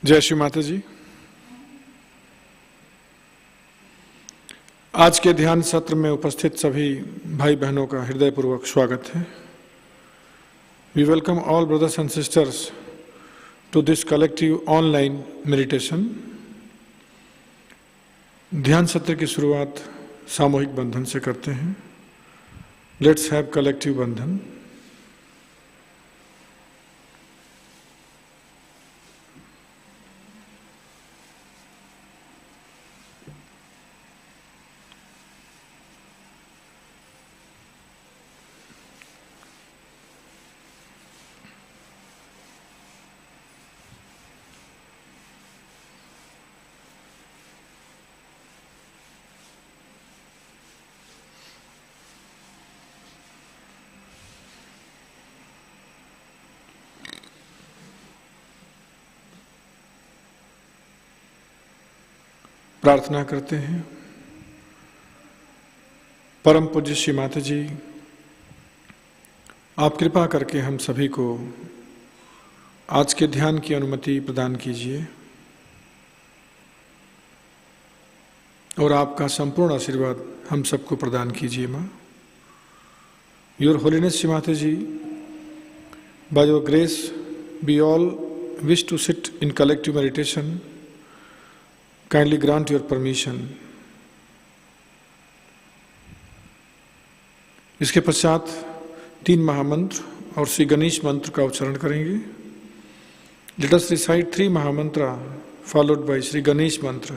जय श्री माताजी। आज के ध्यान सत्र में उपस्थित सभी भाई बहनों का हृदयपूर्वक स्वागत है। We welcome all brothers and sisters to this collective online meditation. ध्यान सत्र की शुरुआत सामूहिक बंधन से करते हैं। लेट्स हैव कलेक्टिव बंधन। प्रार्थना करते हैं। परम पूज्य श्री माताजी, आप कृपा करके हम सभी को आज के ध्यान की अनुमति प्रदान कीजिए और आपका संपूर्ण आशीर्वाद हम सबको प्रदान कीजिए। माँ, your holiness Shri Mataji, by your grace we all wish to sit in collective meditation. Kindly grant your permission. इसके पश्चात 3 महामंत्र और श्री गणेश मंत्र का उच्चारण करेंगे। Let us recite 3 महामंत्र followed by श्री गणेश मंत्र।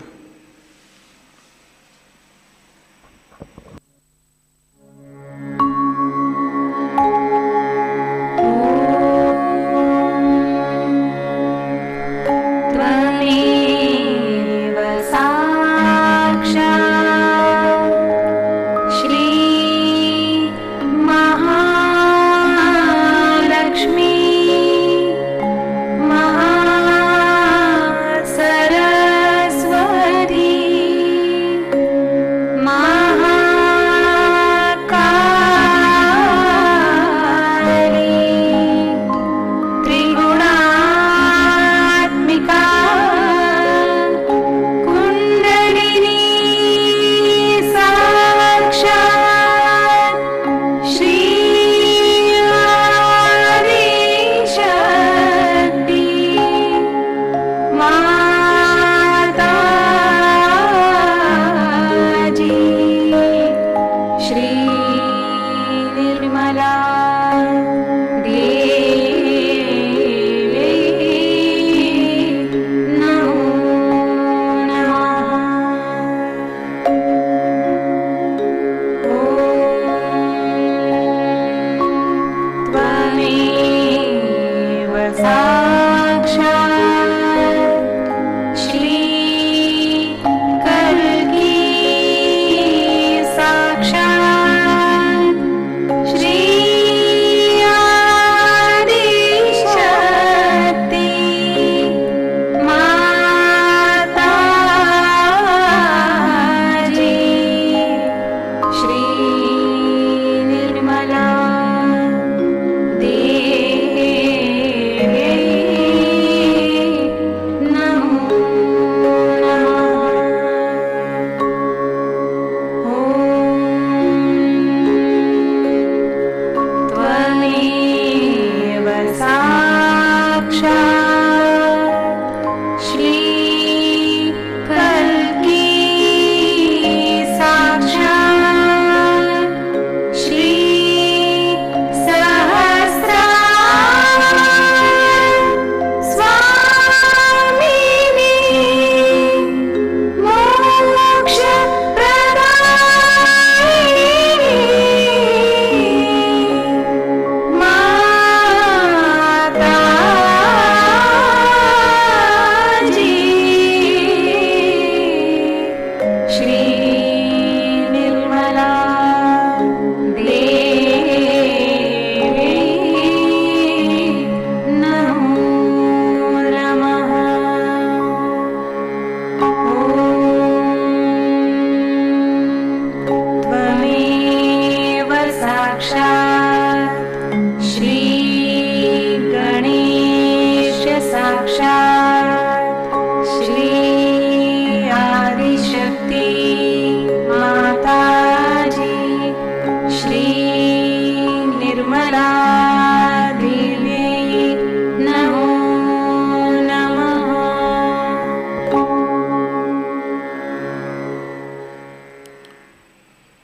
सरस्वती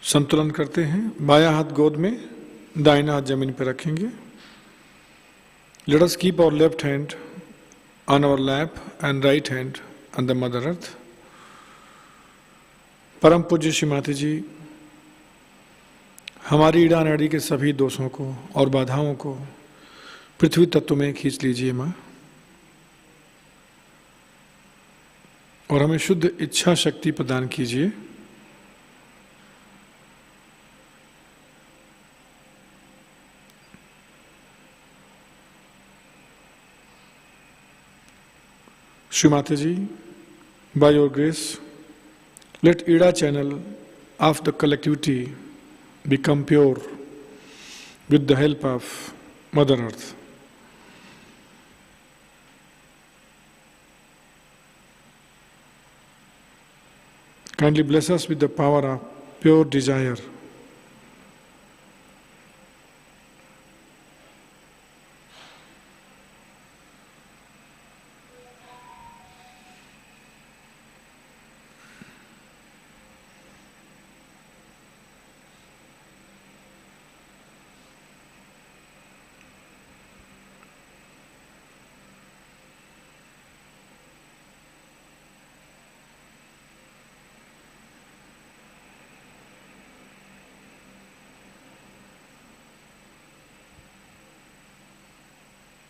संतुलन करते हैं। बायां हाथ गोद में, दाहिना हाथ जमीन पर रखेंगे। Let us keep our left hand on our lap and right hand on the mother earth. परम पूज्य श्री माता जी हमारी ईड़ा नाड़ी के सभी दोषों को और बाधाओं को पृथ्वी तत्व में खींच लीजिए माँ, और हमें शुद्ध इच्छा शक्ति प्रदान कीजिए। श्री माता जी, by your grace, let Ida channel of the collectivity become pure with the help of Mother Earth. Kindly bless us with the power of pure desire.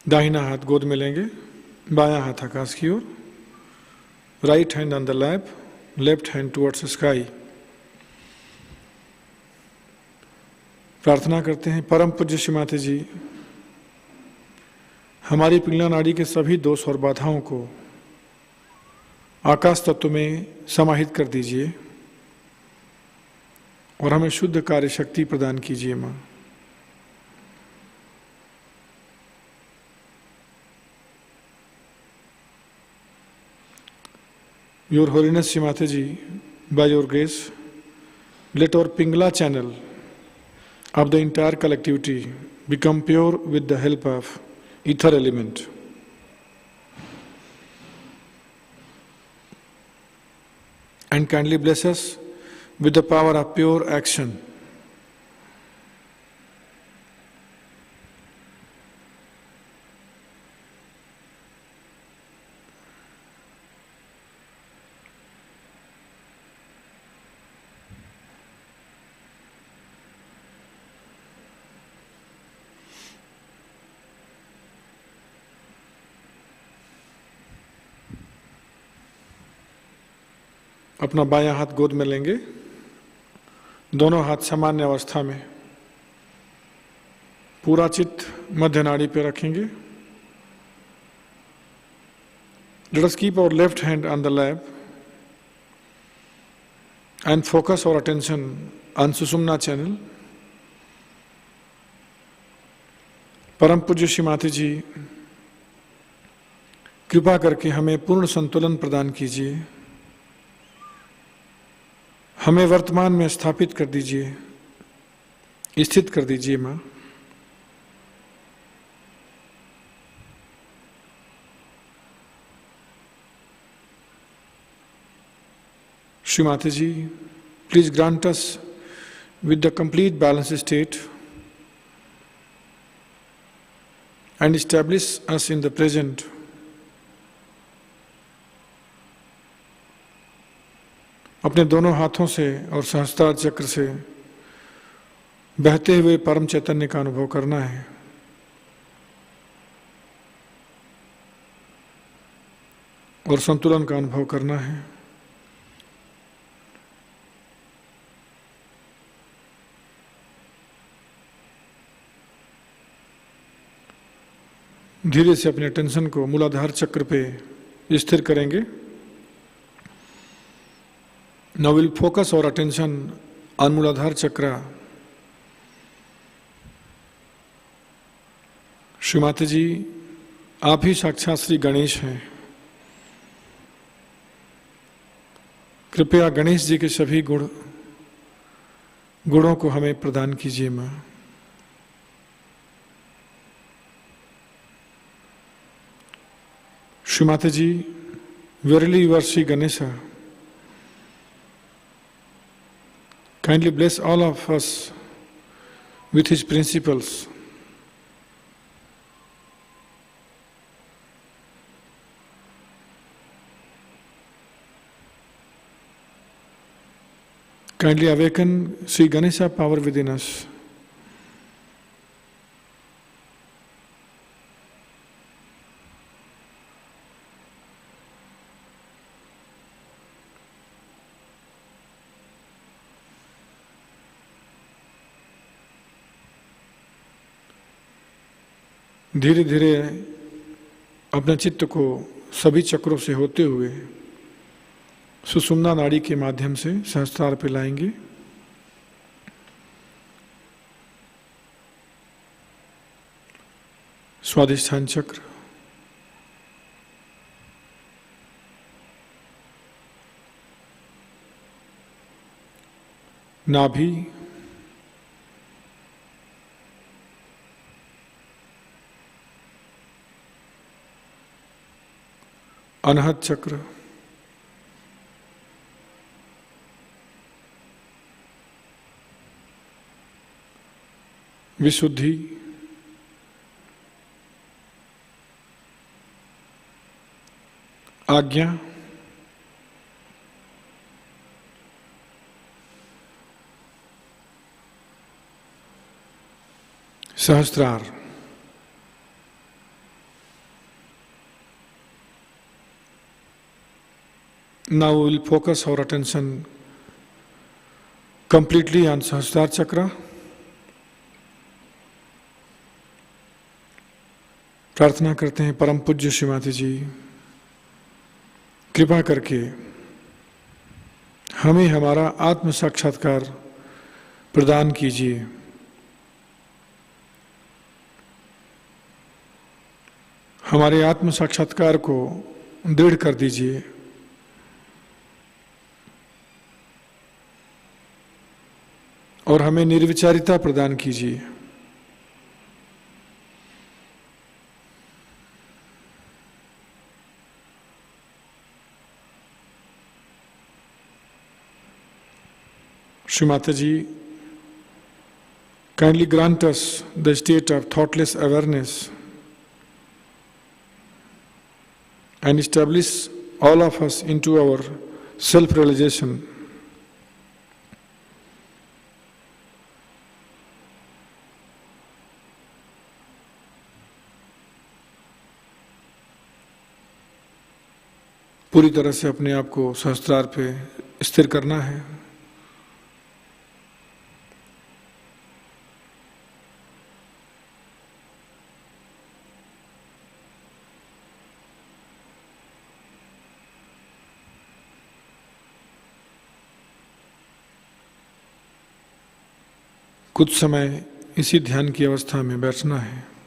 दाहिना हाथ गोद में लेंगे, बायां हाथ आकाश की ओर, right hand on the lap, left hand towards sky. प्रार्थना करते हैं, परम पूज्य श्री माता जी हमारी पिंगला नाड़ी के सभी दोष और बाधाओं को आकाश तत्व में समाहित कर दीजिए और हमें शुद्ध कार्य शक्ति प्रदान कीजिए माँ। Your Holiness Shri Mataji, by your grace, let our Pingala channel of the entire collectivity become pure with the help of ether element. And kindly bless us with the power of pure action. अपना बायां हाथ गोद में लेंगे, दोनों हाथ सामान्य अवस्था में, पूरा चित्त मध्य नाड़ी पे रखेंगे। Let us keep our left hand on the lap and focus our attention on Sushumna channel. परम पूज्य श्री माता जी कृपा करके हमें पूर्ण संतुलन प्रदान कीजिए, हमें वर्तमान में स्थापित कर दीजिए, स्थित कर दीजिए माँ। Shri Mata ji, please grant us with the complete balanced state and establish us in the present. अपने दोनों हाथों से और सहस्त्रार चक्र से बहते हुए परम चैतन्य का अनुभव करना है। और संतुलन का अनुभव करना है। धीरे से अपने टेंशन को मूलाधार चक्र पे स्थिर करेंगे। Now we'll focus our attention on Muladhara Chakra. Shri Mata जी, आप ही साक्षात श्री गणेश हैं। कृपया गणेश जी के सभी गुणों को हमें प्रदान कीजिए माँ। श्री माता जी, verily you are Shri Ganesha. kindly bless all of us with his principles. Kindly awaken Sri Ganesha power within us. धीरे धीरे अपने चित्त को सभी चक्रों से होते हुए सुषुम्ना नाड़ी के माध्यम से सहस्त्रार पे लाएंगे। स्वादिष्ठान चक्र, नाभि, अनहद चक्र, विशुद्धि, आज्ञा, सहस्त्रार। Now we will focus our attention completely on Sahasrara Chakra. प्रार्थना करते हैं परम पूज्य श्रीमती जी, कृपा करके हमें हमारा आत्म साक्षात्कार प्रदान कीजिए। हमारे आत्म साक्षात्कार को दृढ़ कर दीजिए। और हमें निर्विचारिता प्रदान कीजिए। Shri Mataji, kindly grant us the state of thoughtless awareness and establish all of us into our self-realization. पूरी तरह से अपने आप को सहस्त्रार पे स्थिर करना है। कुछ समय इसी ध्यान की अवस्था में बैठना है।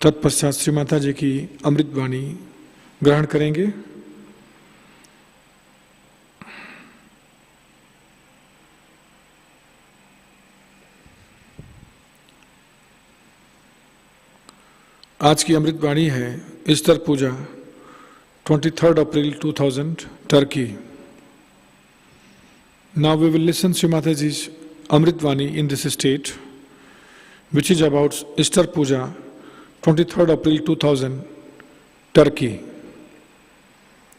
तत्पश्चात श्री माता जी की अमृत वाणी ग्रहण करेंगे। आज की अमृत वाणी है Easter puja 23 April 2000 Turkey. Now we will listen Shri Mataji's Amrit Vani in this state, which is about Easter Puja 23 April 2000, Turkey.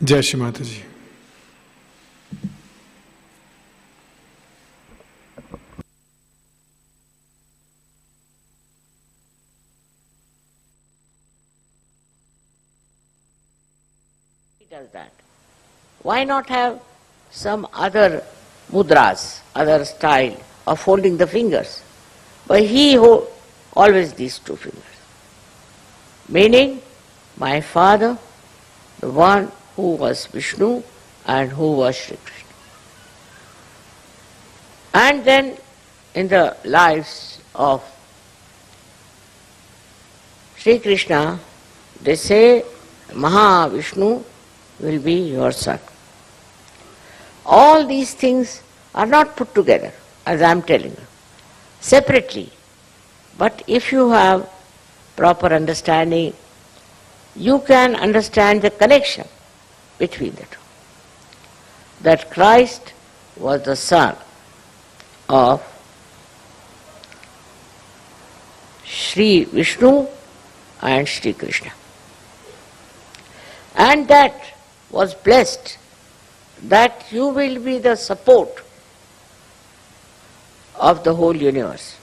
Jai Shri Mataji. He does that. Why not have some other mudras, other style of holding the fingers? But he holds always these two fingers. Meaning, my father, the one who was Vishnu and who was Shri Krishna. And then in the lives of Shri Krishna, they say Mahavishnu will be your son. All these things are not put together, as I am telling you, separately. But if you have proper understanding, you can understand the connection between the two. That Christ was the son of Shri Vishnu and Shri Krishna. And that was blessed, that you will be the support of the whole universe.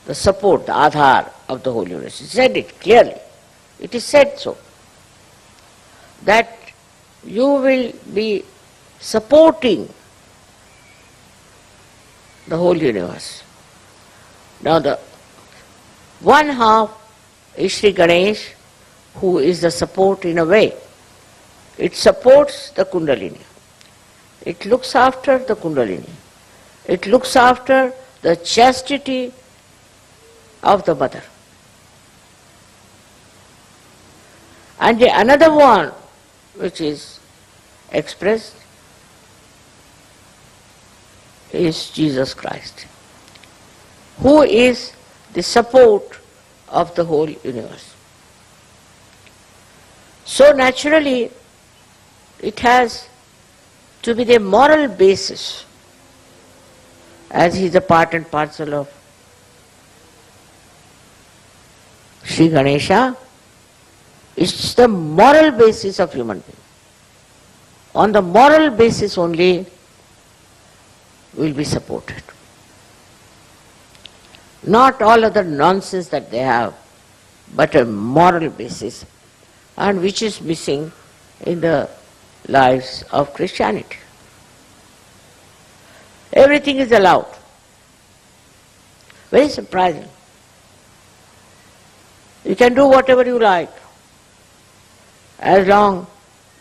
The support, the Aadhar of the whole universe. He said it clearly. It is said so. That you will be supporting the whole universe. Now the one half is Shri Ganesh, who is the support in a way. It supports the kundalini. It looks after the kundalini. It looks after the chastity of the mother. And the another one which is expressed is Jesus Christ, who is the support of the whole universe. So naturally, it has to be the moral basis, as he is a part and parcel of Shri Ganesha. It's the moral basis of human being. On the moral basis only will be supported. Not all other nonsense that they have, but a moral basis, and which is missing in the lives of Christianity. Everything is allowed. Very surprising. You can do whatever you like, as long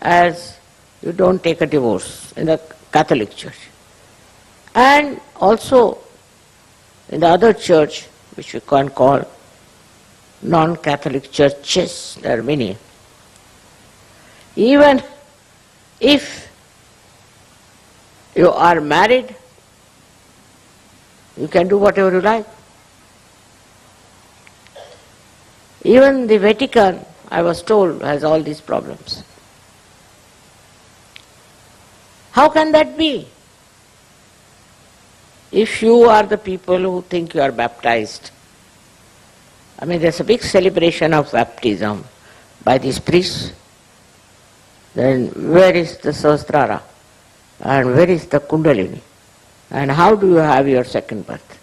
as you don't take a divorce in the Catholic Church. And also in the other church, which we can call non-Catholic churches, there are many. Even if you are married, you can do whatever you like. Even the Vatican, I was told, has all these problems. How can that be? If you are the people who think you are baptized, I mean, there's a big celebration of baptism by these priests, then where is the Sahasrara? And where is the Kundalini? And how do you have your second birth?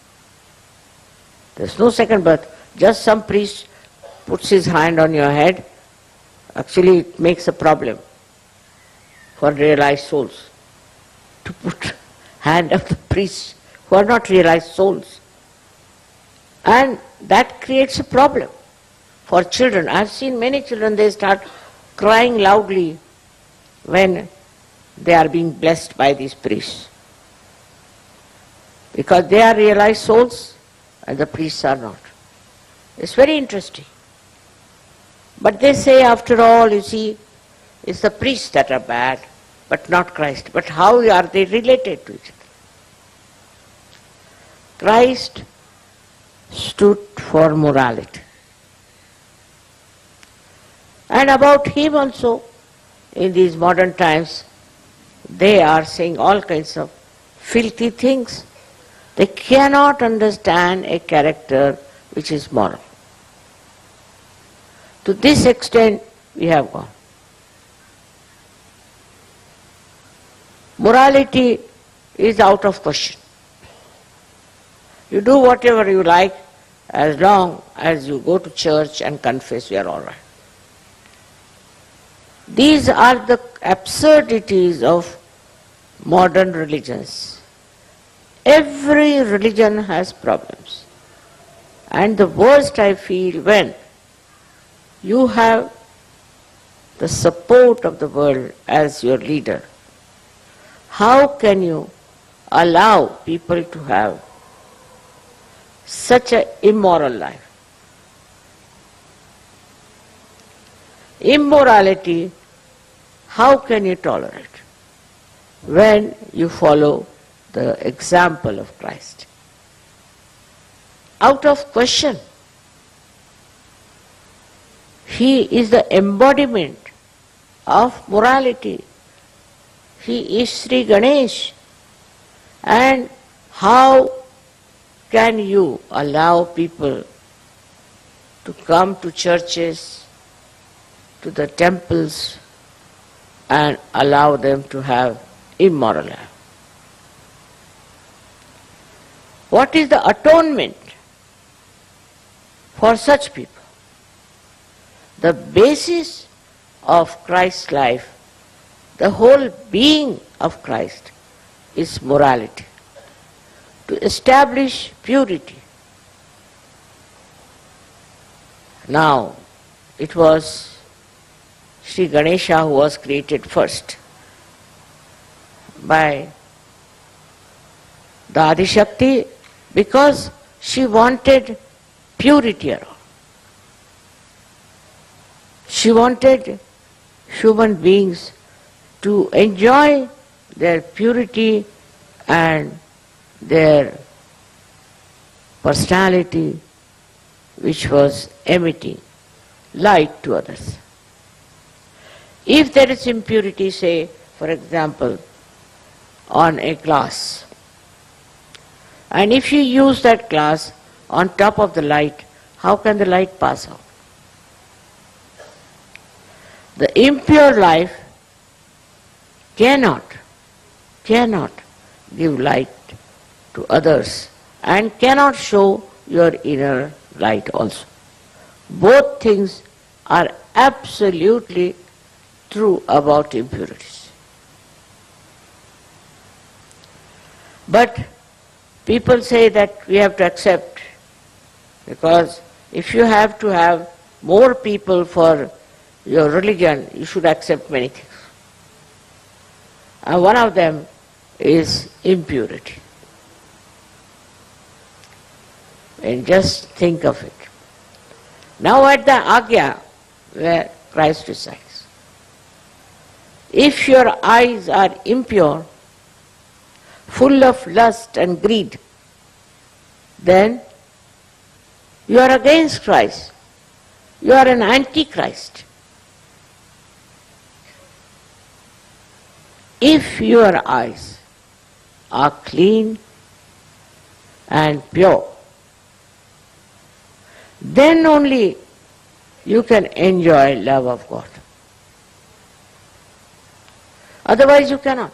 There's no second birth. Just some priest puts his hand on your head. Actually, it makes a problem for realized souls to put hand of the priests who are not realized souls. And that creates a problem for children. I've seen many children, they start crying loudly when they are being blessed by these priests, because they are realized souls and the priests are not. It's very interesting. But they say, after all, you see, it's the priests that are bad, but not Christ. But how are they related to each other? Christ stood for morality. And about him also, in these modern times, they are saying all kinds of filthy things. They cannot understand a character which is moral. To this extent we have gone. Morality is out of question. You do whatever you like, as long as you go to church and confess, you are all right. These are the absurdities of modern religions. Every religion has problems. And the worst I feel when you have the support of the world as your leader. How can you allow people to have such an immoral life? Immorality, how can you tolerate when you follow the example of Christ? Out of question. He is the embodiment of morality. He is Shri Ganesh. And how can you allow people to come to churches, to the temples, and allow them to have immoral life? What is the atonement for such people? The basis of Christ's life, the whole being of Christ, is morality. To establish purity. Now, it was Sri Ganesha who was created first by the Adishakti, because she wanted purity around. She wanted human beings to enjoy their purity and their personality, which was emitting light to others. If there is impurity, say, for example, on a glass, and if you use that glass on top of the light, how can the light pass out? The impure life cannot give light to others and cannot show your inner light also. Both things are absolutely true about impurities. But people say that we have to accept, because if you have to have more people for your religion, you should accept many things. And one of them is impurity. And just think of it. Now at the Agya, where Christ resides, if your eyes are impure, full of lust and greed, then you are against Christ. You are an antichrist. If your eyes are clean and pure, then only you can enjoy love of God. Otherwise you cannot.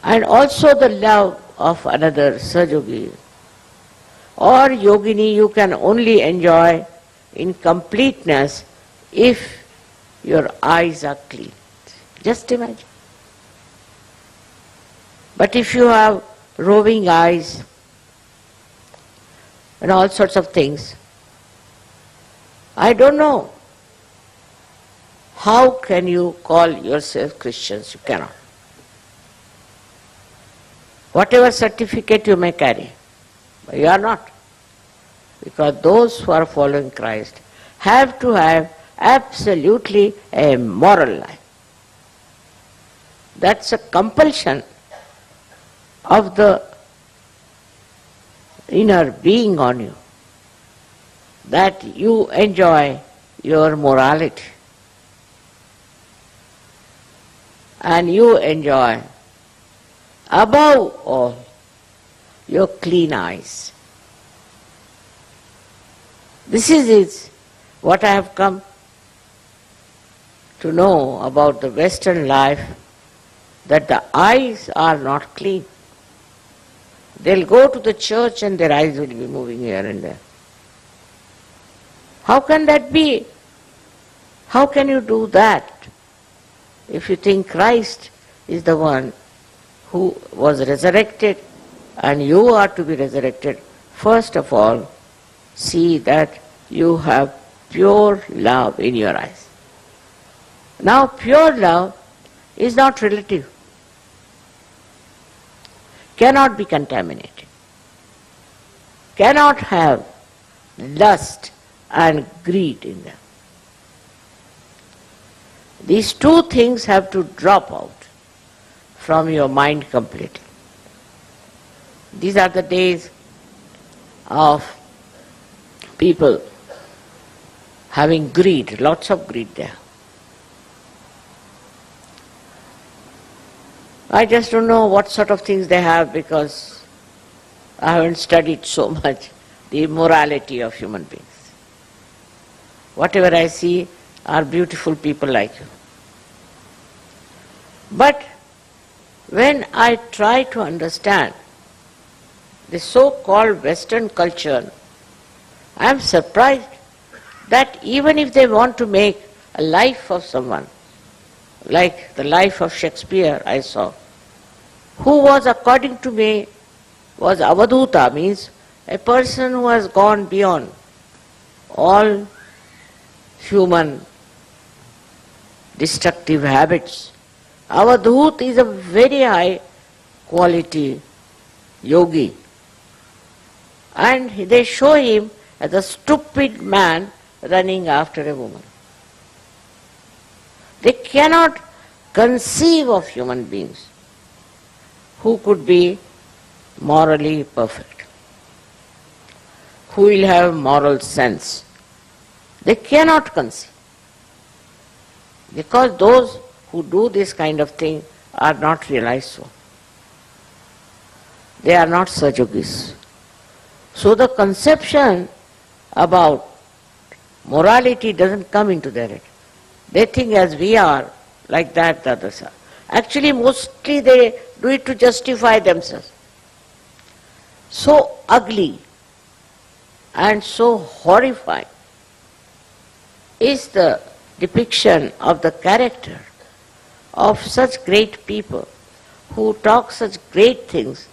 And also the love of another Sahajogi or Yogini you can only enjoy in completeness if your eyes are clean. Just imagine. But if you have roving eyes and all sorts of things, I don't know. How can you call yourself Christians? You cannot. Whatever certificate you may carry, but you are not. Because those who are following Christ have to have absolutely a moral life. That's a compulsion of the inner being on you, that you enjoy your morality and you enjoy above all your clean eyes. This is what I have come to know about the Western life, that the eyes are not clean. They'll go to the church and their eyes will be moving here and there. How can that be? How can you do that if you think Christ is the one who was resurrected and you are to be resurrected? First of all, see that you have pure love in your eyes. Now, pure love is not relative, cannot be contaminated, cannot have lust and greed in them. These two things have to drop out from your mind completely. These are the days of people having greed, lots of greed there. I just don't know what sort of things they have because I haven't studied so much the morality of human beings. Whatever I see are beautiful people like you. But when I try to understand the so-called Western culture, I am surprised that even if they want to make a life of someone, like the life of Shakespeare I saw, who was, according to me, was avadhuta, means a person who has gone beyond all human destructive habits. Avadhut is a very high quality yogi. And they show him as a stupid man running after a woman. They cannot conceive of human beings who could be morally perfect, who will have moral sense. They cannot conceive. Because those who do this kind of thing are not realized so. They are not sajogis. So the conception about morality doesn't come into their head. They think as we are, like that the others are. Actually, mostly they do it to justify themselves. So ugly and so horrifying is the depiction of the character of such great people who talk such great things,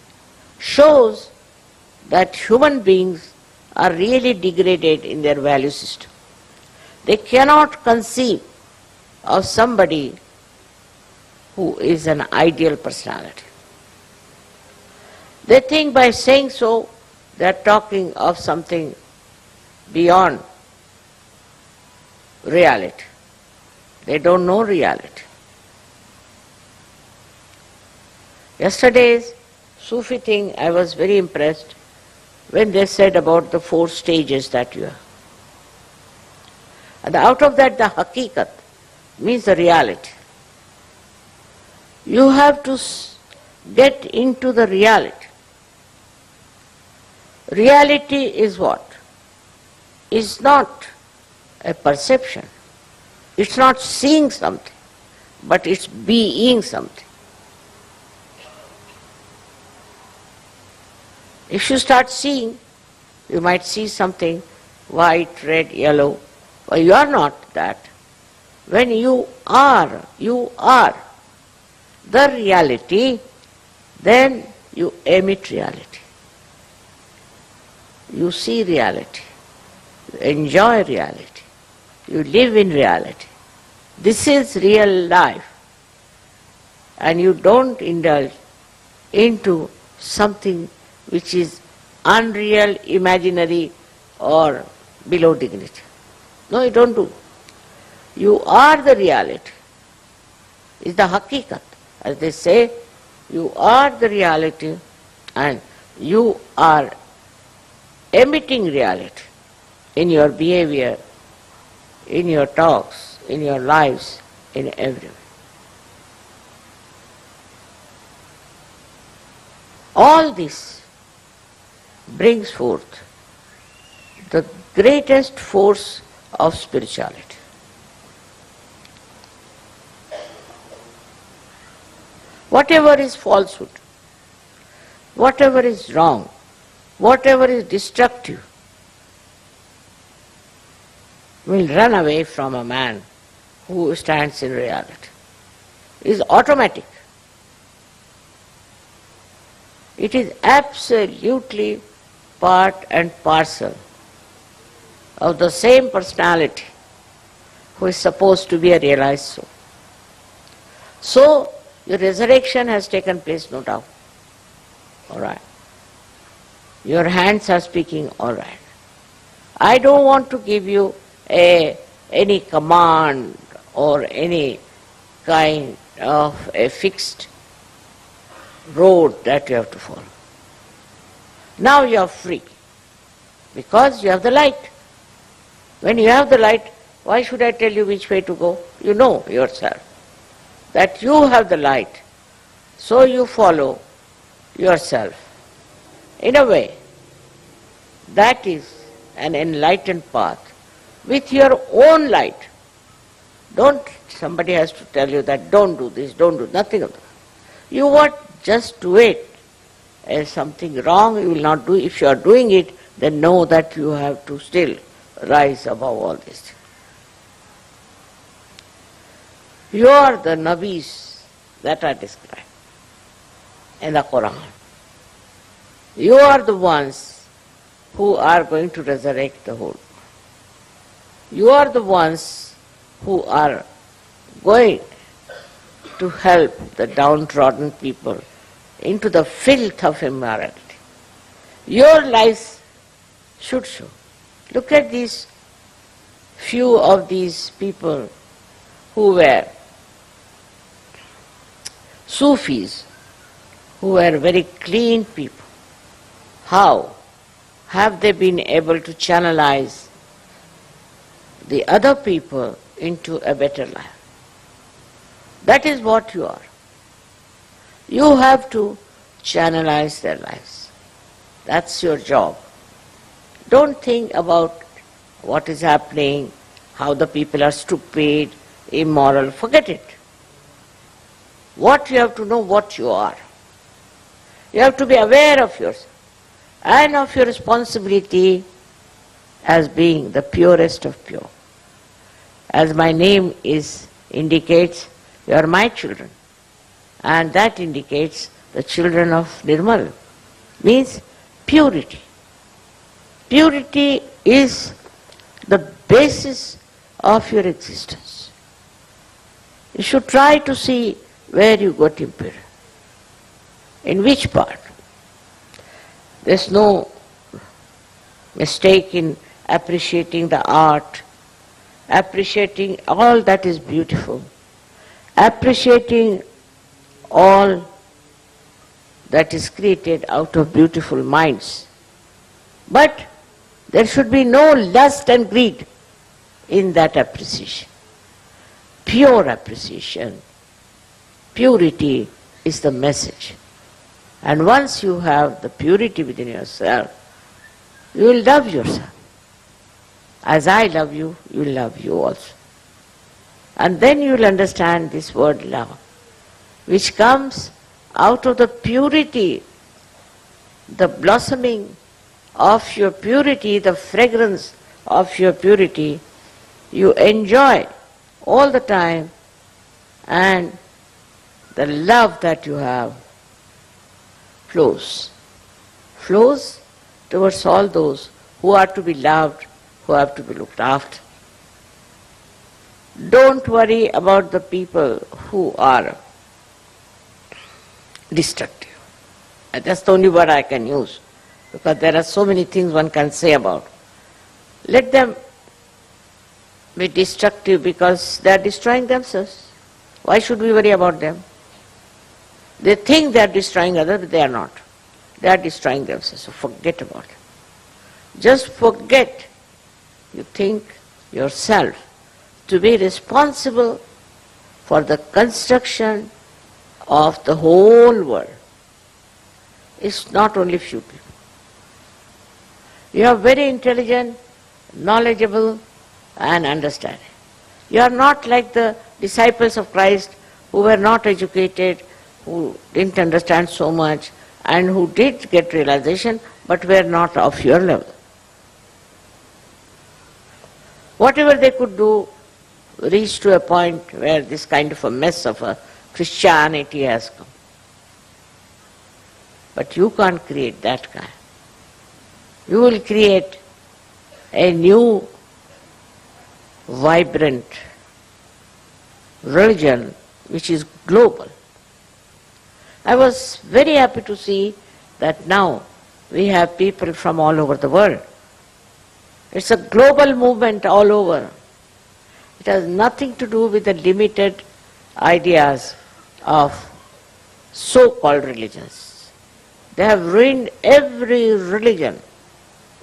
shows that human beings are really degraded in their value system. They cannot conceive of somebody who is an ideal personality. They think by saying so, they are talking of something beyond reality. They don't know reality. Yesterday's Sufi thing, I was very impressed when they said about the 4 stages that you are. And out of that, the hakikat means the reality. You have to get into the reality. Reality is what? Is not a perception. It's not seeing something, but it's being something. If you start seeing, you might see something white, red, yellow, but you are not that. When you are the reality, then you emit reality. You see reality, you enjoy reality, you live in reality. This is real life. And you don't indulge into something which is unreal, imaginary, or below dignity. No, you don't do. You are the reality. It's the hakikat. As they say, you are the reality and you are emitting reality in your behavior, in your talks, in your lives, in everywhere. All this brings forth the greatest force of spirituality. Whatever is falsehood, whatever is wrong, whatever is destructive, will run away from a man who stands in reality. It is automatic. It is absolutely part and parcel of the same personality who is supposed to be a realized soul. So, your resurrection has taken place, no doubt. All right. Your hands are speaking, all right. I don't want to give you any command or any kind of a fixed road that you have to follow. Now you are free because you have the light. When you have the light, Why should I tell you which way to go? You know yourself that you have the light, so you follow yourself. In a way, that is an enlightened path with your own light. Somebody has to tell you that don't do this, don't do nothing of that. You what? Just do it. If something wrong, you will not do. If you are doing it, then know that you have to still rise above all this. You are the Nabis that are described in the Quran. You are the ones who are going to resurrect the whole. You are the ones who are going to help the downtrodden people into the filth of immorality. Your lives should show. Look at these few of these people who were Sufis, who were very clean people. How have they been able to channelize the other people into a better life? That is what you are. You have to channelize their lives. That's your job. Don't think about what is happening, how the people are stupid, immoral. Forget it. What you have to know, what you are. You have to be aware of yourself and of your responsibility as being the purest of pure. As my name indicates, you are my children. And that indicates the children of Nirmal. Means purity. Purity is the basis of your existence. You should try to see where you got impure. In which part? There's no mistake in appreciating the art, appreciating all that is beautiful, appreciating all that is created out of beautiful minds. But there should be no lust and greed in that appreciation. Pure appreciation. Purity is the message. And once you have the purity within yourself, you will love yourself. As I love you, you will love you also. And then you will understand this word love, which comes out of the purity, the blossoming of your purity, the fragrance of your purity. You enjoy all the time, and the love that you have flows towards all those who are to be loved, who have to be looked after. Don't worry about the people who are destructive. And that's the only word I can use, because there are so many things one can say about. Let them be destructive because they are destroying themselves. Why should we worry about them? They think they are destroying others, but they are not. They are destroying themselves, so forget about it. Just forget you think yourself to be responsible for the construction of the whole world. It's not only few people. You are very intelligent, knowledgeable, and understanding. You are not like the disciples of Christ who were not educated, who didn't understand so much, and who did get realization, but were not of your level. Whatever they could do reached to a point where this kind of a mess of a Christianity has come. But you can't create that kind. You will create a new, vibrant religion which is global. I was very happy to see that now we have people from all over the world. It's a global movement all over. It has nothing to do with the limited ideas of so-called religions. They have ruined every religion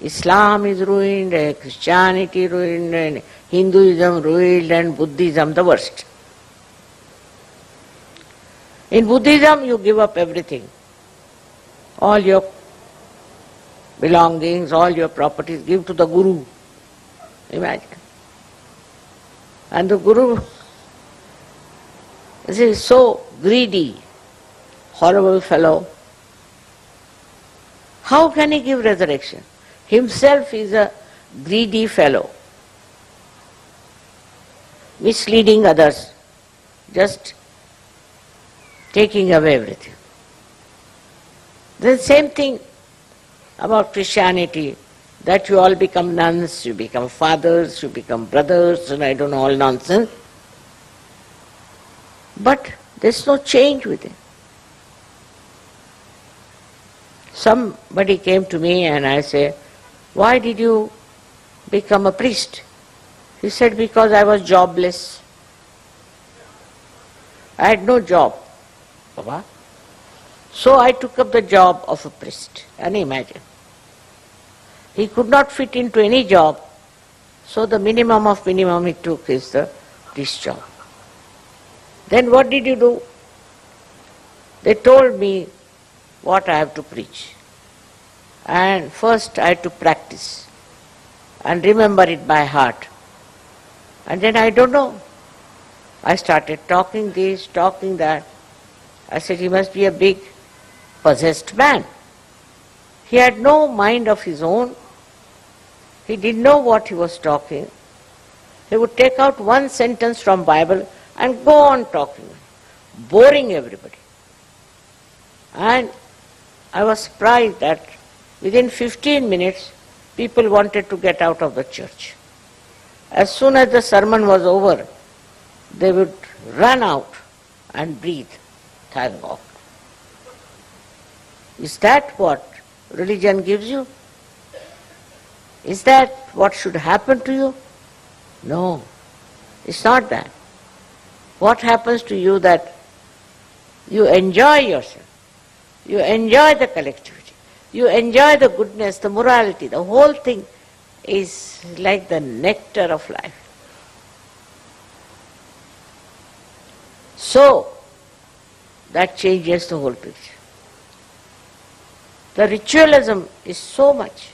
Islam is ruined, Christianity ruined, and Hinduism ruined, and Buddhism the worst. In Buddhism you give up everything. All your belongings, all your properties, give to the Guru. Imagine. And the Guru is so greedy, horrible fellow. How can he give resurrection? Himself is a greedy fellow, misleading others, just taking away everything. The same thing about Christianity, that you all become nuns, you become fathers, you become brothers, and I don't know, all nonsense. But there's no change with it. Somebody came to me and I say, why did you become a priest? He said, because I was jobless. I had no job, Baba. So I took up the job of a priest. And imagine. He could not fit into any job, so the minimum of minimum he took is the priest job. Then what did you do? They told me what I have to preach. And first I had to practice and remember it by heart. And then I don't know. I started talking this, talking that. I said, he must be a big possessed man. He had no mind of his own. He didn't know what he was talking. He would take out one sentence from Bible and go on talking, boring everybody. And I was surprised that within 15 minutes, people wanted to get out of the church. As soon as the sermon was over, they would run out and breathe, thank God. Is that what religion gives you? Is that what should happen to you? No, it's not that. What happens to you that you enjoy yourself, you enjoy the collectivity, you enjoy the goodness, the morality, the whole thing is like the nectar of life. So, that changes the whole picture. The ritualism is so much.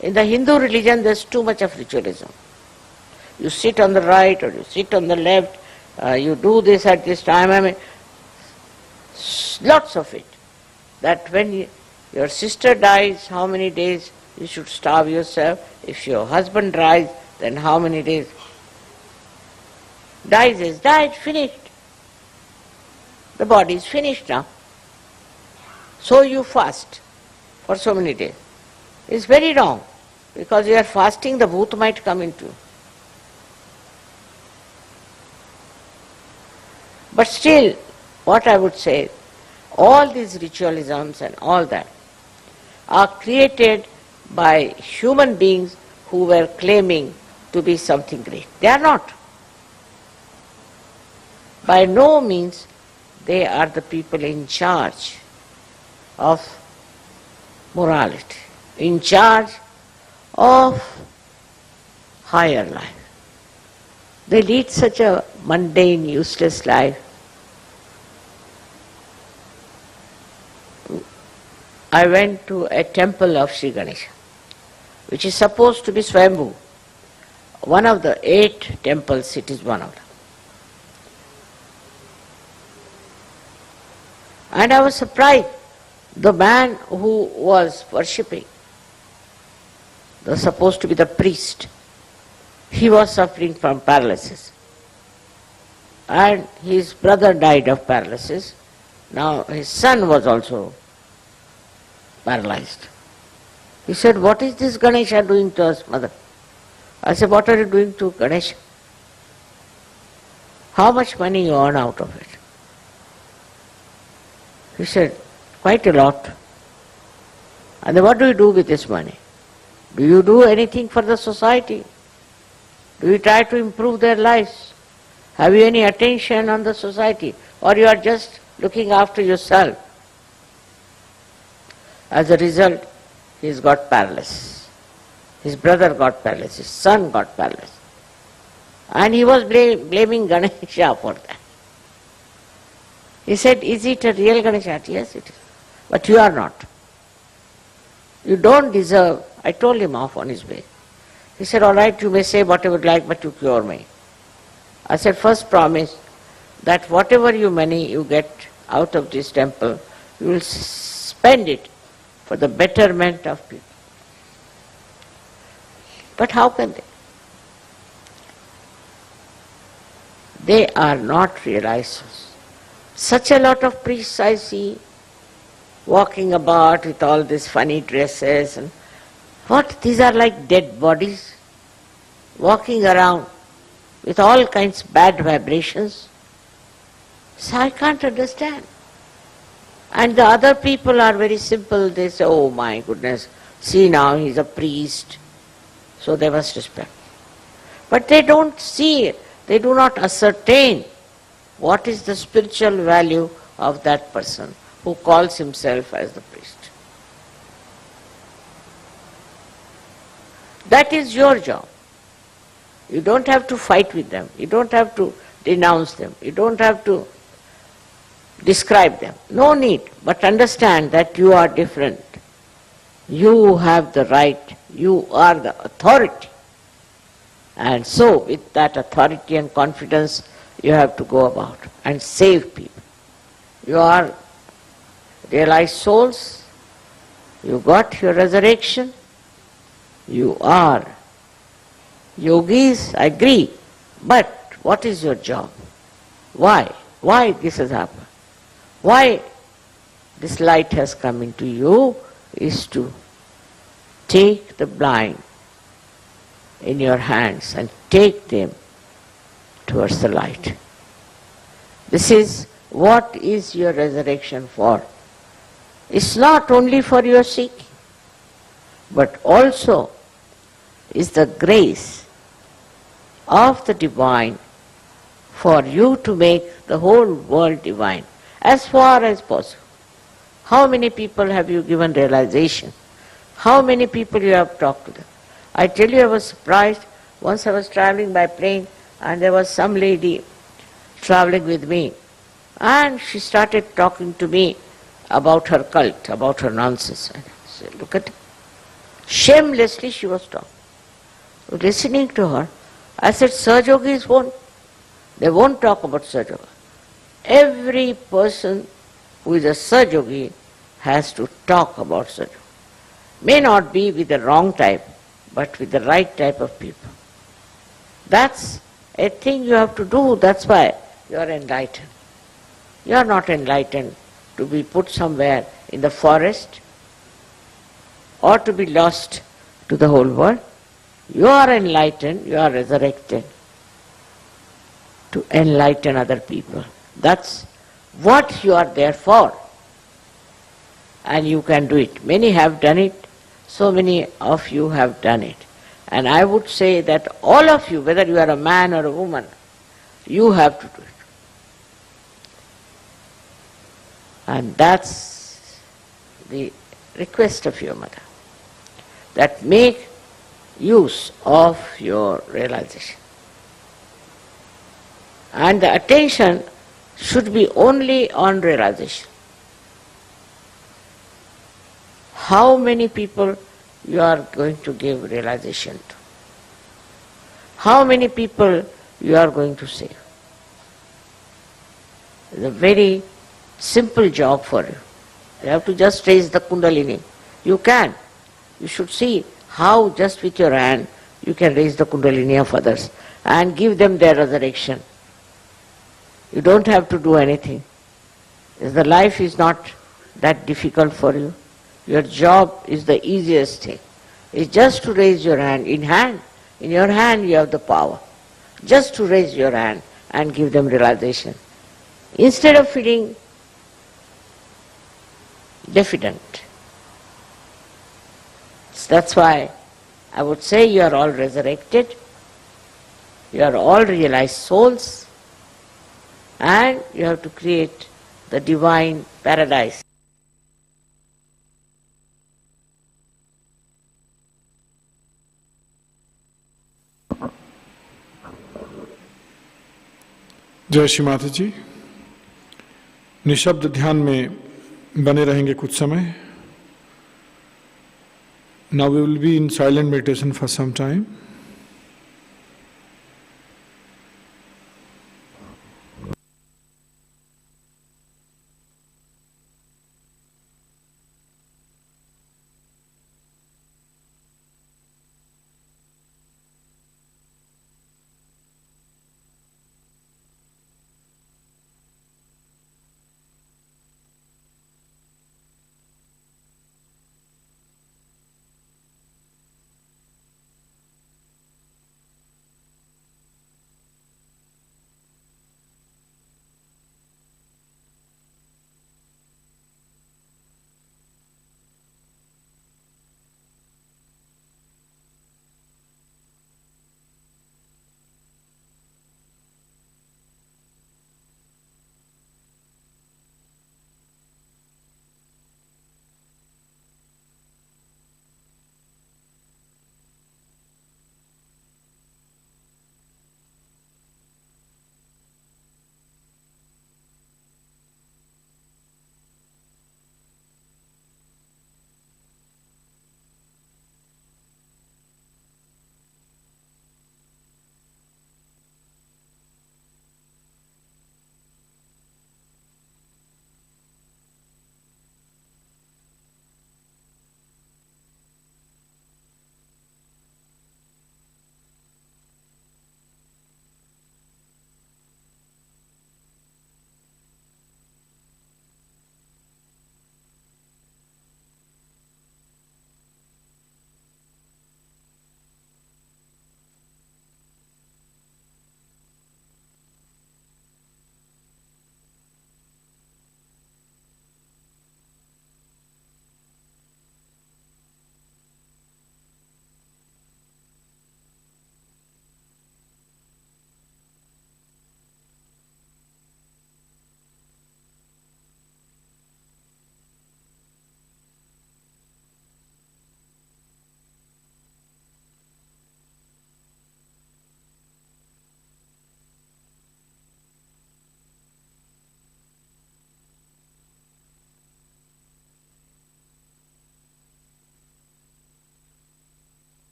In the Hindu religion, there's too much of ritualism. You sit on the right or you sit on the left, you do this at this time, I mean, lots of it. That when your sister dies, how many days you should starve yourself. If your husband dies, then how many days? Dies is died, finished. The body is finished now. So you fast for so many days. It's very wrong, because you are fasting, the bhoot might come into you. But still, what I would say, all these ritualisms and all that are created by human beings who were claiming to be something great. They are not. By no means they are the people in charge of morality, in charge of higher life. They lead such a mundane, useless life. I went to a temple of Shri Ganesha, which is supposed to be Swayambhu. One of the 8 temples, it is one of them. And I was surprised. The man who was worshipping, was supposed to be the priest, he was suffering from paralysis. And his brother died of paralysis. Now his son was also paralyzed. He said, what is this Ganesha doing to us, mother? I said, what are you doing to Ganesha? How much money you earn out of it? He said, quite a lot. And then what do you do with this money? Do you do anything for the society? Do you try to improve their lives? Have you any attention on the society? Or you are just looking after yourself? As a result, he's got paralysis. His brother got paralysis, his son got paralysis. And he was blaming Ganesha for that. He said, is it a real Ganesha? Yes, it is. But you are not. You don't deserve. I told him off on his way. He said, all right, you may say whatever you like, but you cure me. I said, first promise that whatever money you get out of this temple, you will spend it for the betterment of people. But how can they? They are not realized. Such a lot of priests I see walking about with all these funny dresses and what? These are like dead bodies walking around with all kinds of bad vibrations. So I can't understand. And the other people are very simple. They say, oh my goodness, see now he's a priest, so they must respect. But they don't see it. They do not ascertain what is the spiritual value of that person who calls himself as the priest. That is your job. You don't have to fight with them. You don't have to denounce them. You don't have to describe them. No need. But understand that you are different. You have the right. You are the authority. And so, with that authority and confidence, you have to go about and save people. You are realized souls. You got your resurrection. You are yogis, I agree. But what is your job? Why? Why this has happened? Why this light has come into you is to take the blind in your hands and take them towards the light. This is what is your resurrection for. It's not only for your seeking, but also is the grace of the divine for you to make the whole world divine as far as possible. How many people have you given realization? How many people you have talked to them? I tell you, I was surprised. Once I was traveling by plane and there was some lady traveling with me and she started talking to me about her cult, about her nonsense. And I said, look at it. Shamelessly she was talking. Listening to her, I said, Sahajogis won't. They won't talk about Sahaja. Every person who is a Sahajogi has to talk about Sahaja. May not be with the wrong type, but with the right type of people. That's a thing you have to do. That's why you are enlightened. You are not enlightened to be put somewhere in the forest or to be lost to the whole world. You are enlightened, you are resurrected to enlighten other people. That's what you are there for. And you can do it. Many have done it. So many of you have done it. And I would say that all of you, whether you are a man or a woman, you have to do it. And that's the request of your mother. That make use of your realization. And the attention should be only on realization. How many people you are going to give realization to? How many people you are going to save? It's a very simple job for you. You have to just raise the kundalini. You can. You should see how just with your hand you can raise the kundalini of others and give them their resurrection. You don't have to do anything. The life is not that difficult for you. Your job is the easiest thing. It's just to raise your hand. In your hand you have the power. Just to raise your hand and give them realization. Instead of feeling diffident. That's why I would say you are all resurrected, you are all realized souls, and you have to create the divine paradise. जय श्री माता जी। निशब्द ध्यान में बने रहेंगे कुछ समय. Now we will be in silent meditation for some time.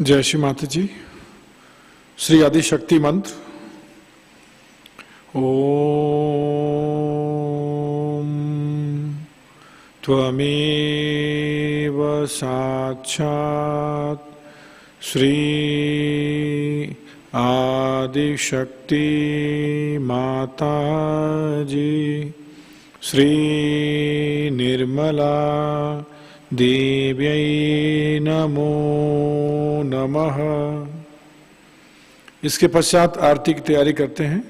जय श्री माताजी। श्री आदि शक्ति मंत्र। ओम त्वमेव साक्षात् श्री आदि शक्ति माताजी श्री निर्मला देव्यै नमो नमः। इसके पश्चात आरती की तैयारी करते हैं।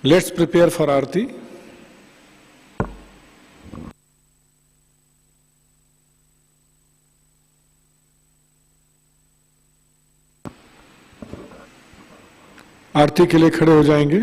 लेट्स प्रिपेयर फॉर आरती। आरती के लिए खड़े हो जाएंगे।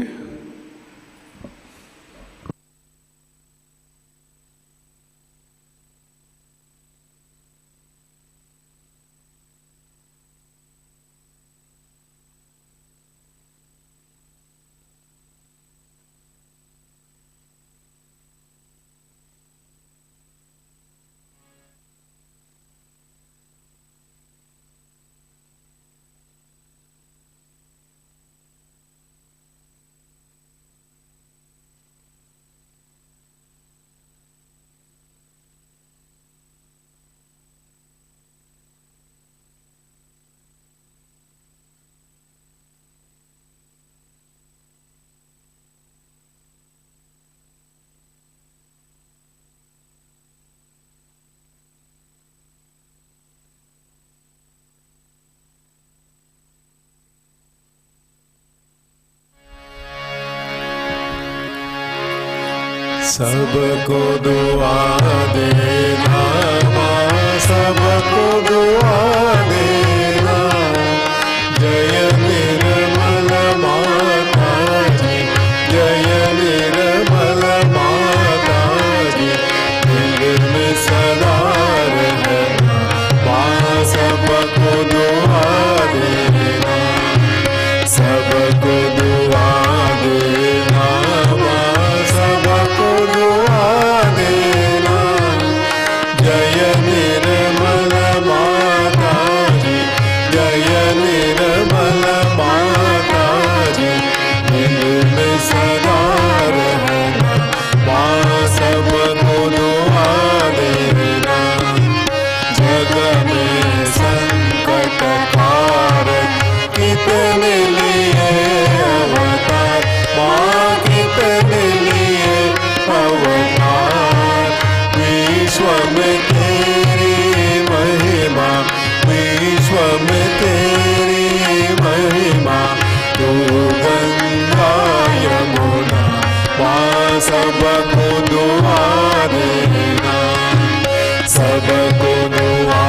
सबको दुआ देना माँ, सबको दुआ देना। जय निर्मल माता जी, जय निर्मल माता जी। दिल में सदा रहना माँ, सबको दुआ देना, सबको दुआ देना माँ, सबको दुआ देना। जय निर्मल माता जी, जय निर्मल माता जी। दिल में सदा रहना माँ, सबको दुआ देना। जग में संकट हारत कितने लिए अवतार माँ, कितने लिए अवतार। विश्व में तेरी महिमा, विश्व में तेरी महिमा। तू गंगा यमुना माँ, सबको दुआ देना, सबको दुआ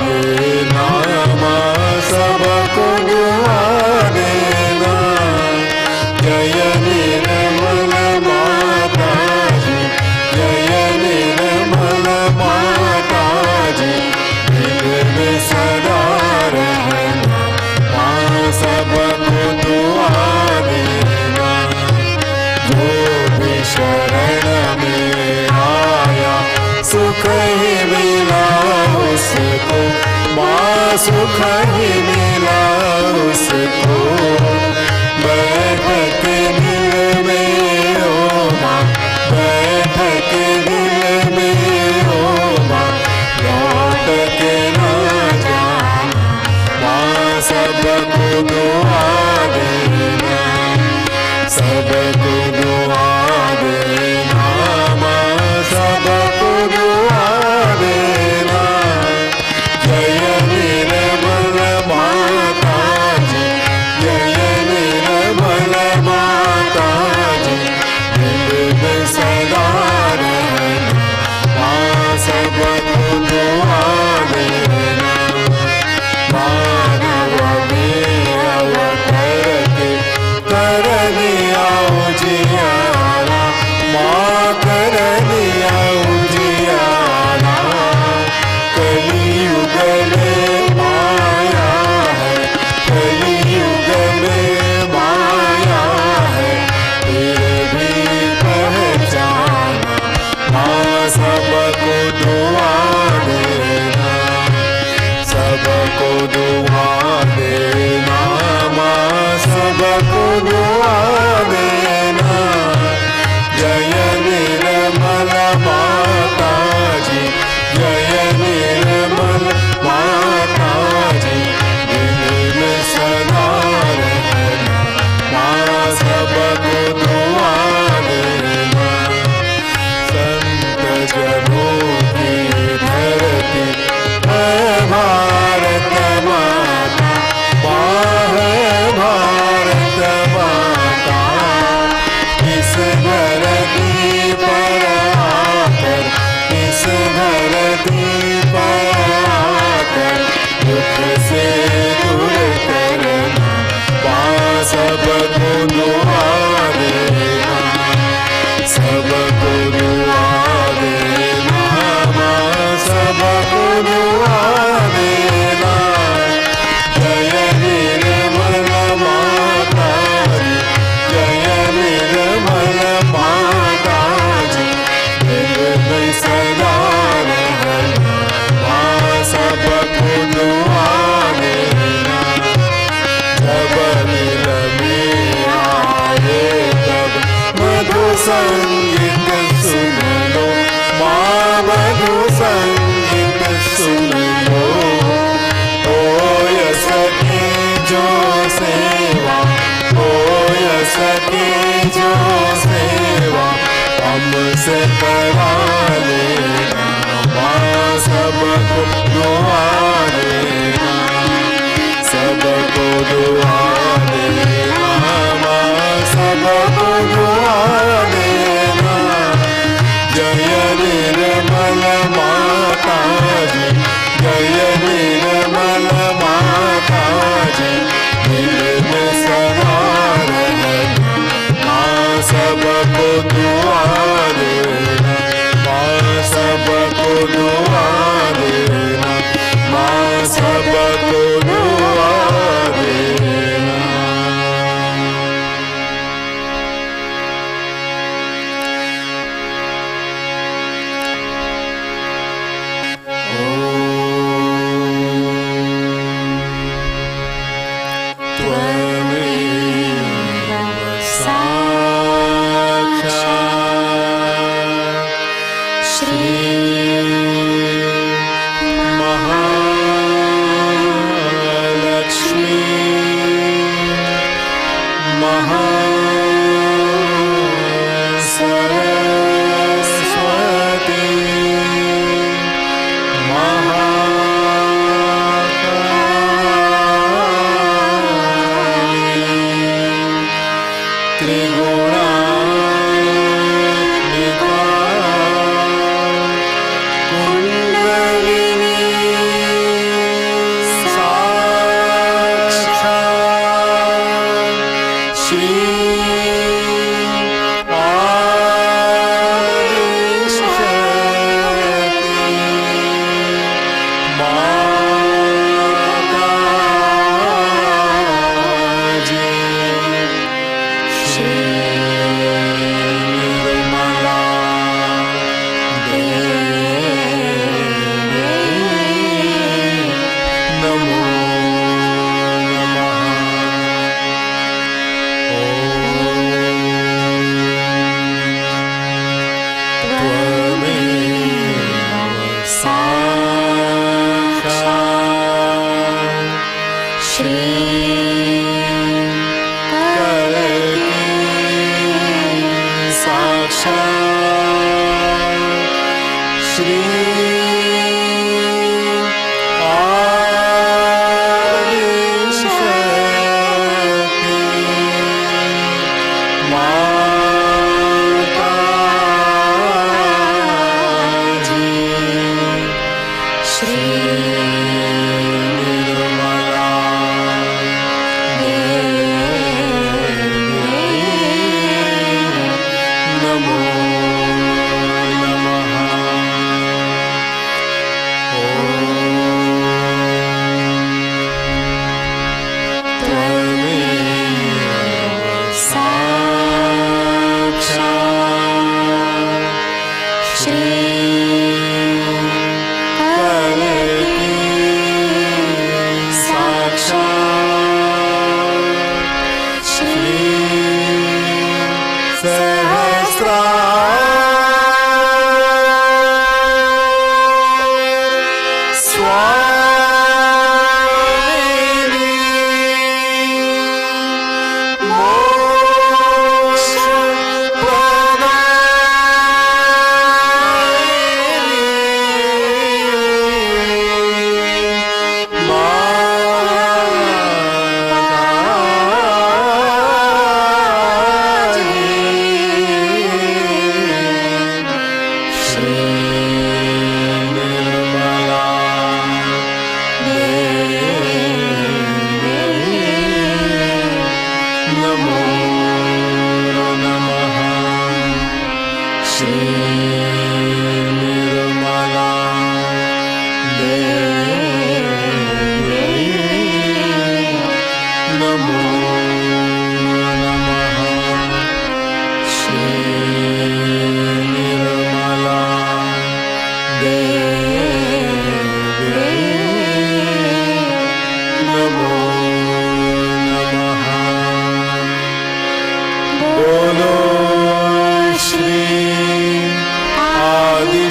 देना माँ, सबको दुआ देना। जय निर्मल माता जी, जय निर्मल माता जी। दिल में सदा रहना माँ, सबको दुआ देना। जो भी शरण में आया सुख ही मिला उसको माँ, सुख ही मिला उसको। बैठक दिल में ओ माँ, बैठक दिल में ओ माँ। लौट के ना जाना माँ, सबको दुआ देना, सबको दुआ देना माँ, सबको दुआ देना। जय निर्मल माता जी, जय निर्मल माता जी। दिल में सदा रहना माँ, सबको दुआ देना। मानव में अवतर के करने आओ जी सबको दुआ देना। जय निर्मल माता जी, जय निर्मल माता जी, दिल में सदा रहना माँ सबको दुआ देना। संत जनों की धरती है भारत माता, माँ है भारत माता। इस धरती पर आकर, इस धरती पर आकर दुख से दूर करना माँ सबको दुआ देना। सबको दुआ देना माँ सबको दुआ देना। जय निर्मल माता जी, जय निर्मल माता जी, दिल में सदा रहना माँ सबको दुआ देना। जब दिल में आए तब मधु संगीत सुन लो माँ, मधु संगीत सुन लो। ओ यस की जो सेवा, ओ यस की जो सेवा हमसे करा लेना माँ सबको दुआ देना। सबको दुआ देना माँ सबको दुआ देना। जय निर्मल माता जी, जय निर्मल माता जी, दिल में सदा रहना माँ सबको दुआ देना। माँ सबको दुआ देना, माँ सबको दुआ देना।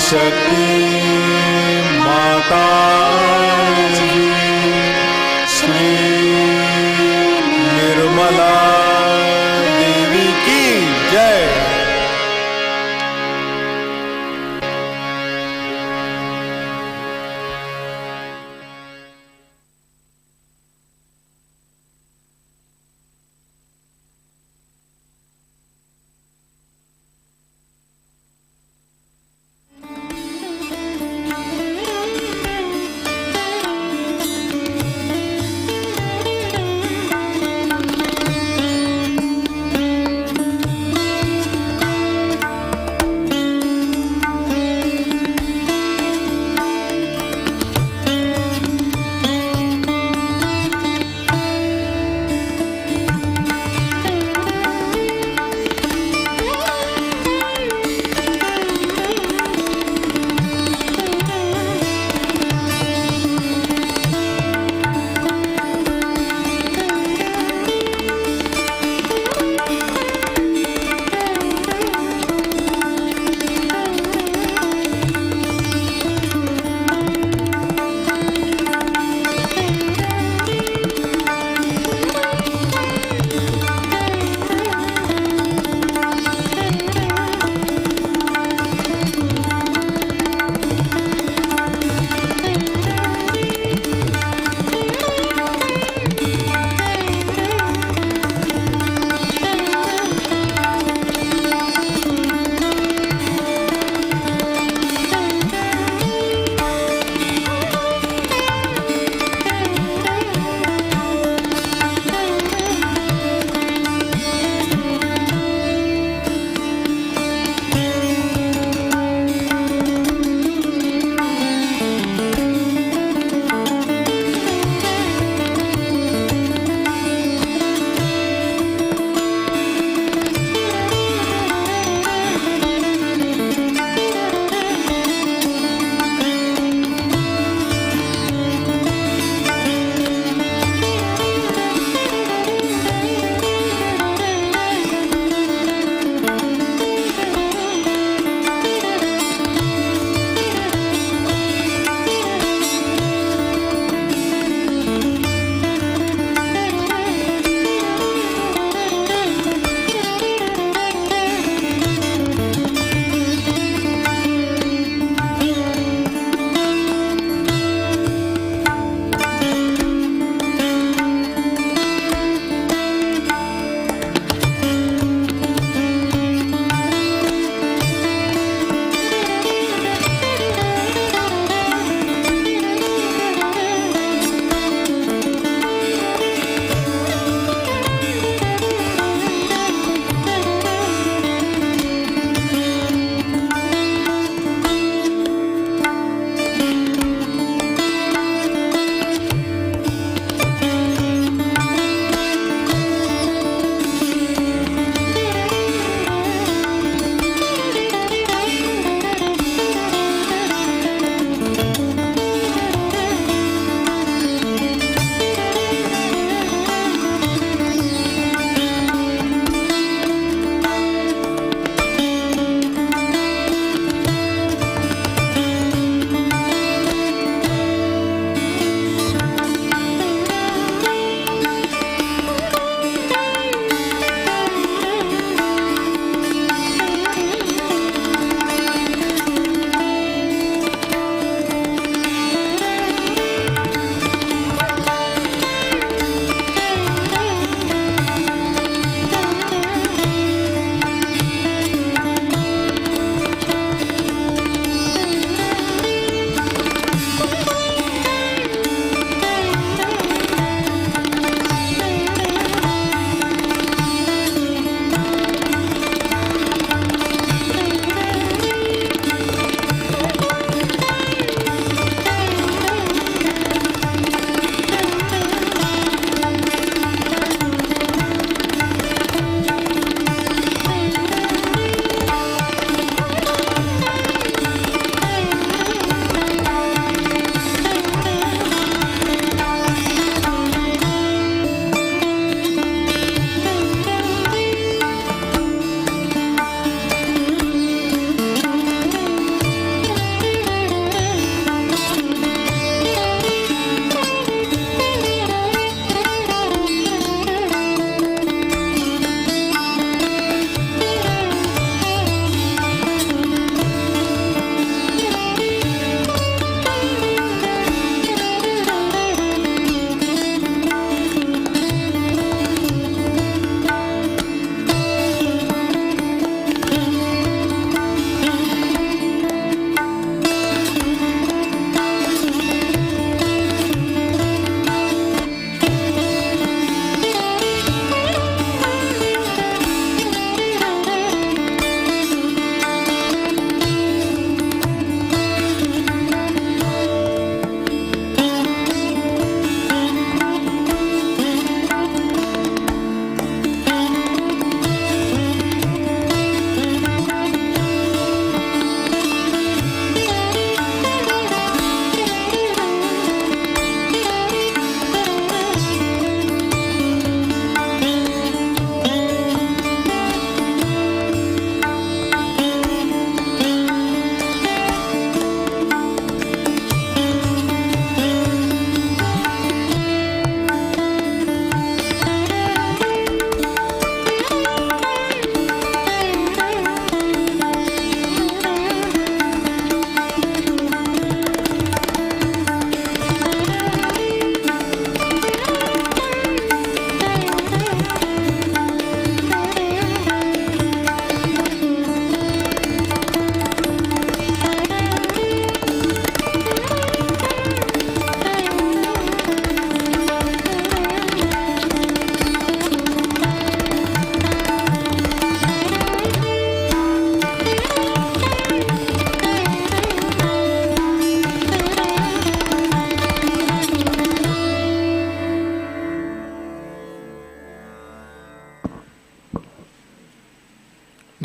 शक्ति माताजी श्री निर्मला देवी की जय।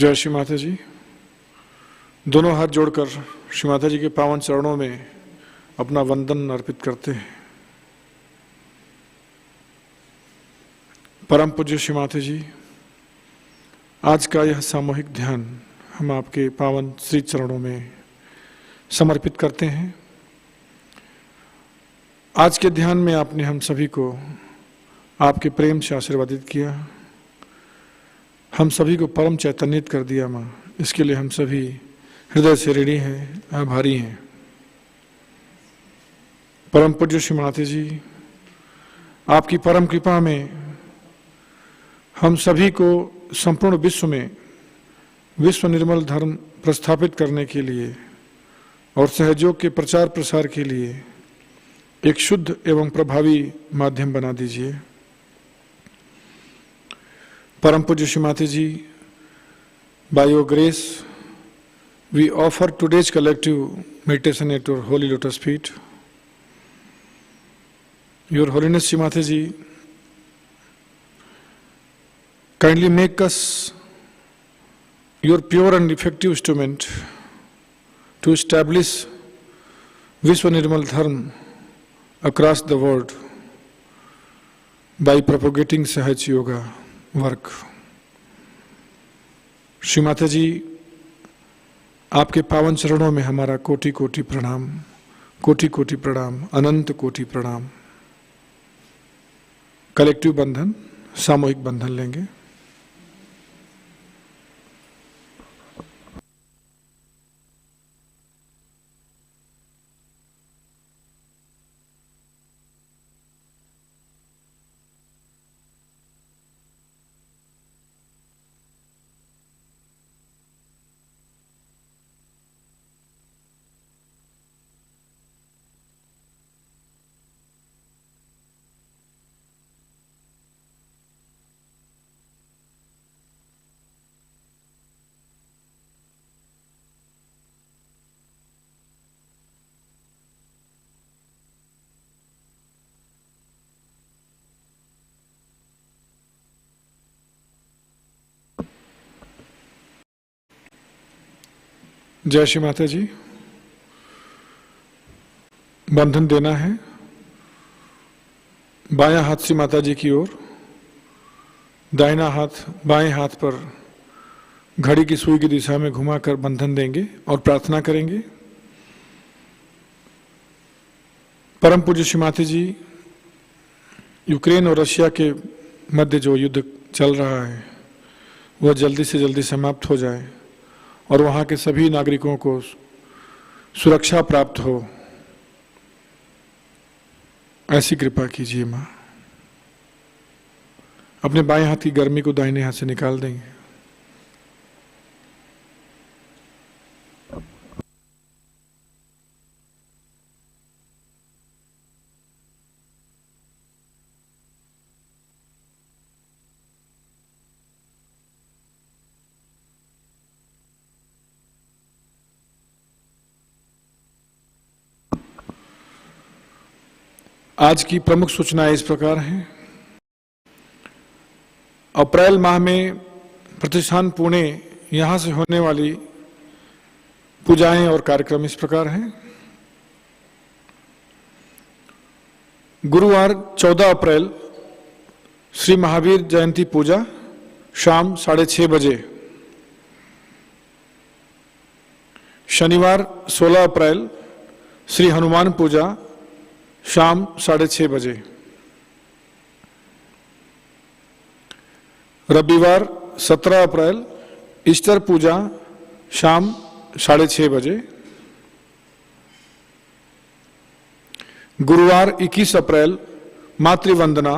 जय श्री माता जी। दोनों हाथ जोड़कर श्री माता जी के पावन चरणों में अपना वंदन अर्पित करते हैं। परम पूज्य श्री माता जी, आज का यह सामूहिक ध्यान हम आपके पावन श्री चरणों में समर्पित करते हैं। आज के ध्यान में आपने हम सभी को आपके प्रेम से आशीर्वादित किया, हम सभी को परम चैतन्यित कर दिया माँ। इसके लिए हम सभी हृदय से ऋणी हैं, आभारी हैं। परम पूज्य श्री माता जी, आपकी परम कृपा में हम सभी को संपूर्ण विश्व में विश्व निर्मल धर्म प्रस्थापित करने के लिए और सहयोग के प्रचार प्रसार के लिए एक शुद्ध एवं प्रभावी माध्यम बना दीजिए। परम पूज्य श्री माता जी, by your grace, we offer today's collective meditation at your holy lotus feet. Your Holiness Shri Mataji, kindly make us your pure and effective instrument to establish Vishwa Nirmal Dharma across the world by propagating Sahaja Yoga work. Shri Mata जी, आपके पावन चरणों में हमारा कोटि कोटि प्रणाम, कोटि कोटि प्रणाम, अनंत कोटि प्रणाम। कलेक्टिव बंधन, सामूहिक बंधन लेंगे। जय श्री माता जी। बंधन देना है। बायां हाथ श्री माता जी की ओर, दाहिना हाथ बाएं हाथ पर घड़ी की सुई की दिशा में घुमाकर बंधन देंगे और प्रार्थना करेंगे। परम पूज्य श्री माता जी, यूक्रेन और रशिया के मध्य जो युद्ध चल रहा है वह जल्दी से जल्दी समाप्त हो जाए और वहाँ के सभी नागरिकों को सुरक्षा प्राप्त हो, ऐसी कृपा कीजिए माँ। अपने बाएं हाथ की गर्मी को दाहिने हाथ से निकाल देंगे। आज की प्रमुख सूचनाएं इस प्रकार हैं। अप्रैल माह में प्रतिष्ठान पुणे यहाँ से होने वाली पूजाएं और कार्यक्रम इस प्रकार हैं। गुरुवार 14 अप्रैल श्री महावीर जयंती पूजा शाम 6:30 बजे। शनिवार 16 अप्रैल श्री हनुमान पूजा शाम 6:30 बजे। रविवार 17 अप्रैल ईस्टर पूजा शाम 6:30 बजे। गुरुवार 21 अप्रैल मातृवंदना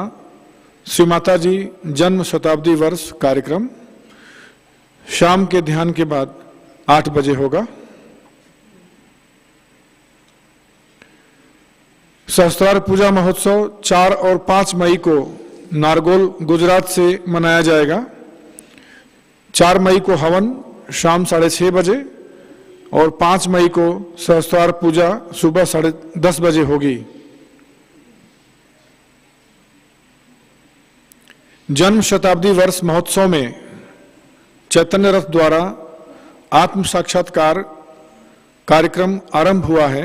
श्री माता जी जन्म शताब्दी वर्ष कार्यक्रम शाम के ध्यान के बाद 8 बजे होगा। सहस्त्रार पूजा महोत्सव 4 और 5 मई को नारगोल गुजरात से मनाया जाएगा। 4 मई को हवन शाम 6:30 बजे और 5 मई को सहस्त्रार पूजा सुबह 10:30 बजे होगी। जन्म शताब्दी वर्ष महोत्सव में चैतन्य रथ द्वारा आत्म साक्षात्कार कार्यक्रम आरंभ हुआ है।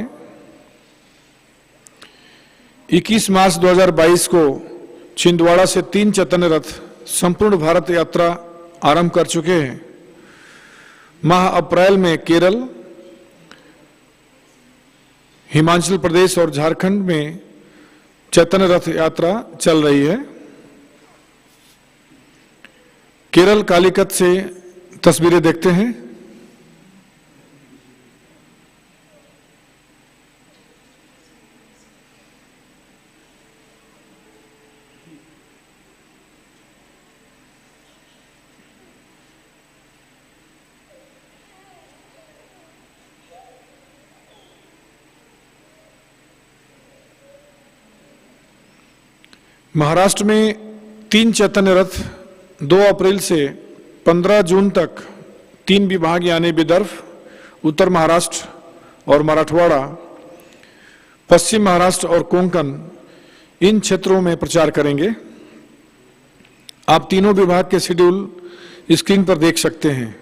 21 मार्च 2022 को छिंदवाड़ा से 3 चैतन्य रथ संपूर्ण भारत यात्रा आरंभ कर चुके हैं। माह अप्रैल में केरल, हिमाचल प्रदेश और झारखंड में चैतन्य रथ यात्रा चल रही है। केरल कालीकत से तस्वीरें देखते हैं। महाराष्ट्र में 3 चैतन्य रथ 2 अप्रैल से 15 जून तक 3 विभाग यानी विदर्भ, उत्तर महाराष्ट्र और मराठवाड़ा, पश्चिम महाराष्ट्र और कोंकण, इन क्षेत्रों में प्रचार करेंगे। आप तीनों विभाग के शेड्यूल स्क्रीन पर देख सकते हैं।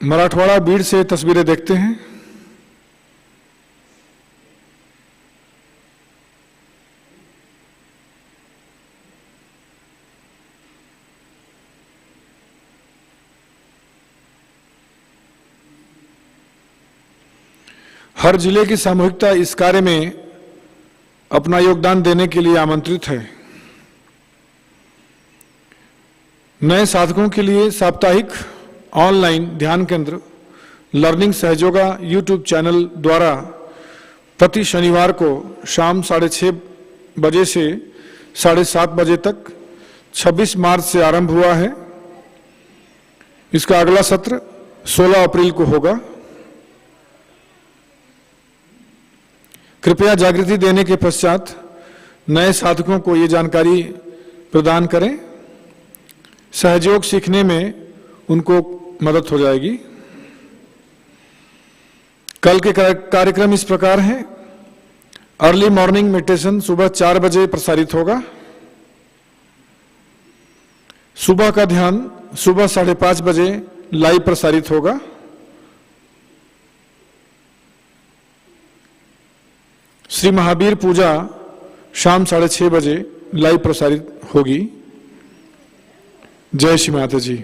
मराठवाड़ा बीड़ से तस्वीरें देखते हैं। हर जिले की सामूहिकता इस कार्य में अपना योगदान देने के लिए आमंत्रित है। नए साधकों के लिए साप्ताहिक ऑनलाइन ध्यान केंद्र लर्निंग सहयोगा यूट्यूब चैनल द्वारा प्रति शनिवार को शाम 6:30 बजे से 7:30 बजे तक 26 मार्च से आरंभ हुआ है। इसका अगला सत्र 16 अप्रैल को होगा। कृपया जागृति देने के पश्चात नए साधकों को ये जानकारी प्रदान करें। सहयोग सीखने में उनको मदद हो जाएगी। कल के कार्यक्रम इस प्रकार हैं। अर्ली मॉर्निंग मेडिटेशन सुबह 4 बजे प्रसारित होगा। सुबह का ध्यान सुबह 5:30 बजे लाइव प्रसारित होगा। श्री महावीर पूजा शाम 6:30 बजे लाइव प्रसारित होगी। जय श्री माता जी।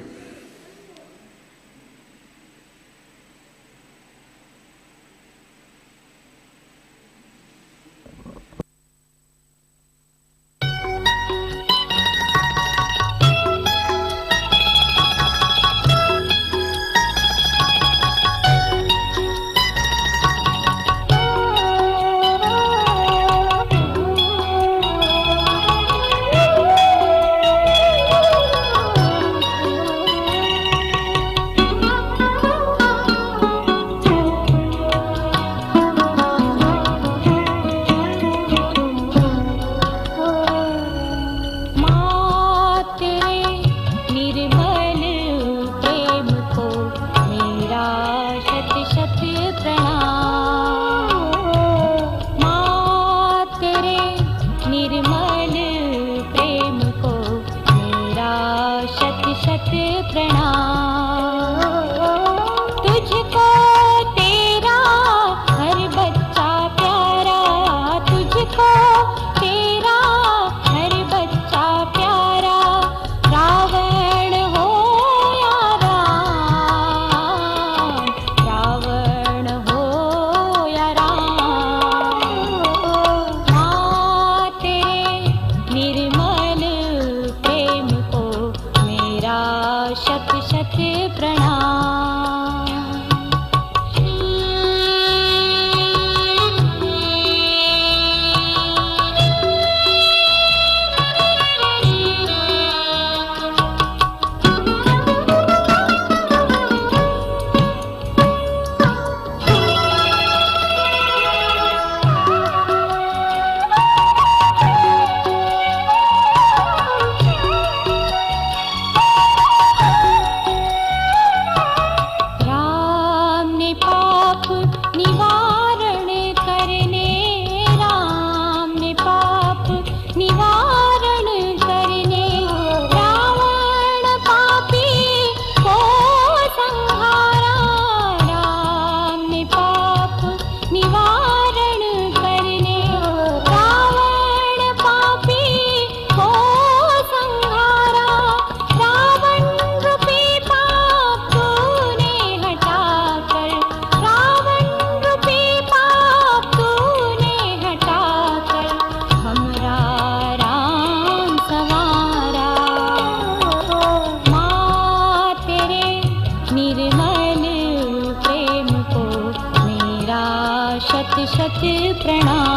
शत शत प्रणाम।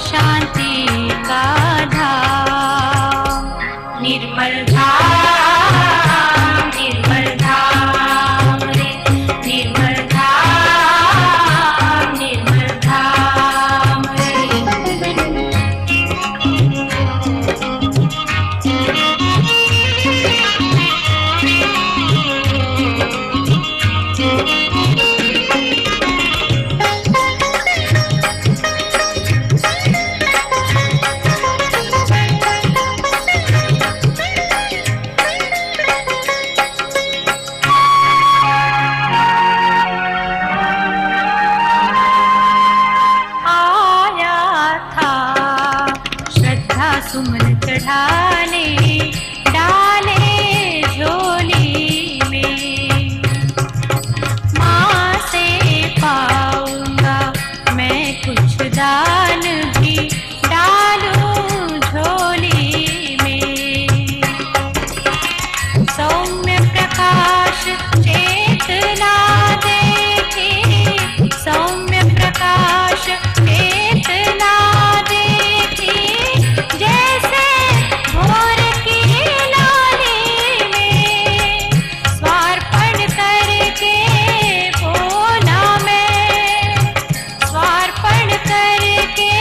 शांति का धाम, निर्मल धाम, निर्मल धाम रे, निर्मल धाम, निर्मल धाम रे। सुमन चढ़ाने डाले झोली में, माँ से पाऊंगा मैं कुछ दान भी डालूं झोली में। सौम्य प्रकाश चेतना देखी, सौम्य प्रकाश चेतना देखी, जैसे भोर की लाली में स्वार्पण करके बोला मैं, स्वार्पण करके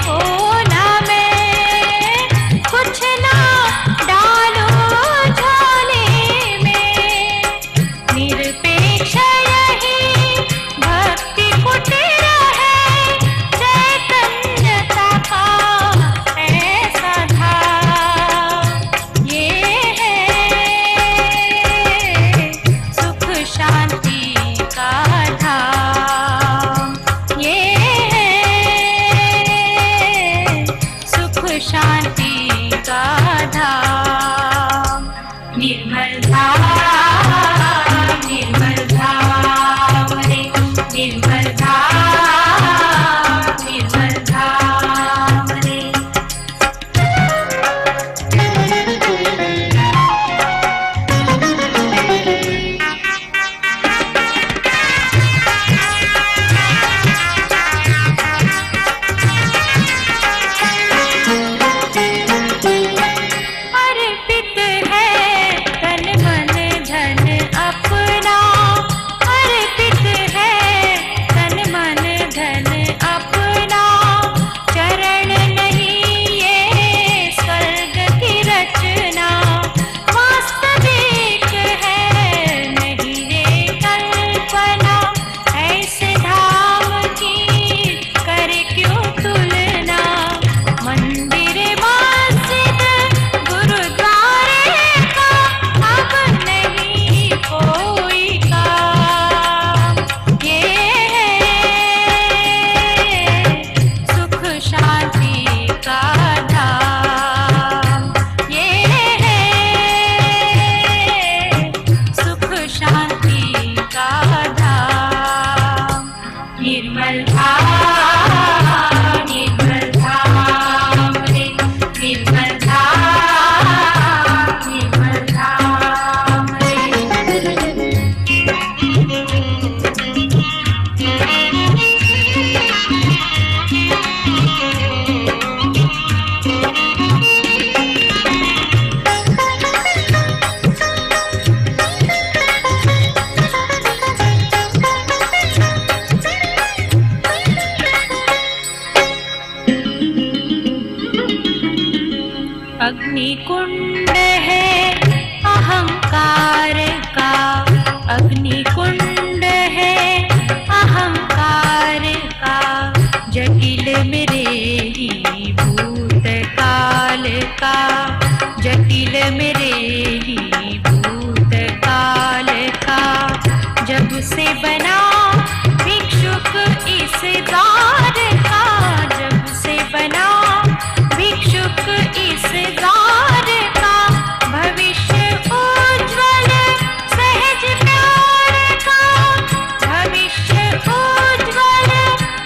बोला मैं, कुछ ना डालूं झोली में। निरपेक्ष यही भक्ति कुटीर है, चैतन्यता का ऐसा धाम। ये है सुख शांति का धाम, ये है सुख शांति का धाम। निर्मल धाम, निर्मल धाम रे, निर्मल धाम, निर्मल धाम रे। अर्पित है तन मन धन अपना, अर्पित है तन मन धन अपना। चरण नहीं ये स्वर्ग की रचना, वास्तविक है नहीं ये कल्पना। ऐसे धाम की करे क्यों तुलना, मंदिर मस्जिद गुरुद्वारे का अब नहीं कोई काम। ये है सुख शांति का धाम, ये है सुख शांति का धाम। निर्मल धाम, निर्मल धाम रे, निर्मल धाम, निर्मल धाम रे। अग्निकुंड है अहंकार का, अग्निकुंड है अहंकार का। जटिल मेरे ही भूतकाल का, जटिल मेरे ही भूतकाल का। जब से बना भिक्षुक इस द्वार का, जब से बना भिक्षुक इस द्वार का। भविष्य उज्ज्वल सहज प्यार का, भविष्य उज्ज्वल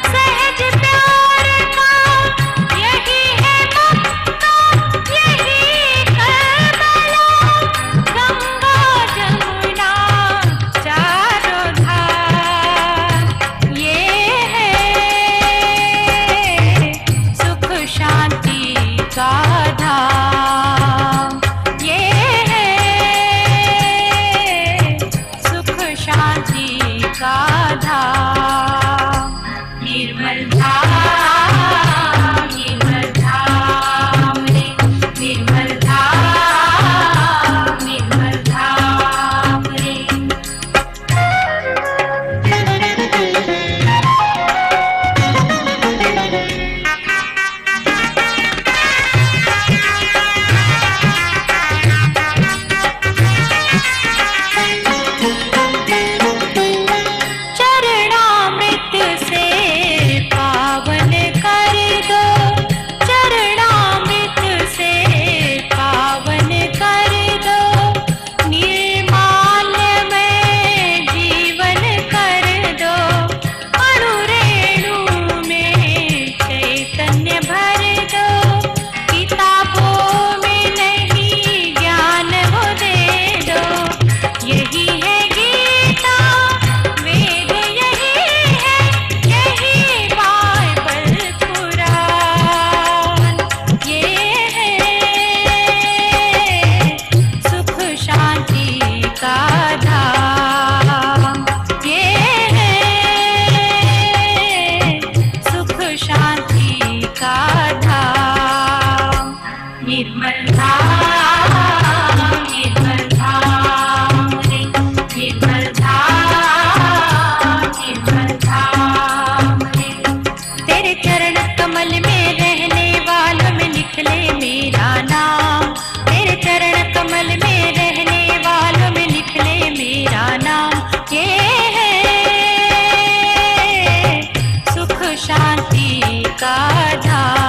सहज प्यार का। पुण्य भर दो, किताबों में नहीं ज्ञान वो दे दो। यही है गीता वेद, यही है, यही बाइबल कुरान। ये है सुख शांति का धाम, ये है सुख शांति का धाम। निर्मल धाम, निर्मल धाम रे, निर्मल धाम, निर्मल धाम रे। तेरे चरण कमल में रहने वालों में निकले मेरा नाम, तेरे चरण कमल में रहने वालों में निकले मेरा नाम। ये है सुख शांति का धाम।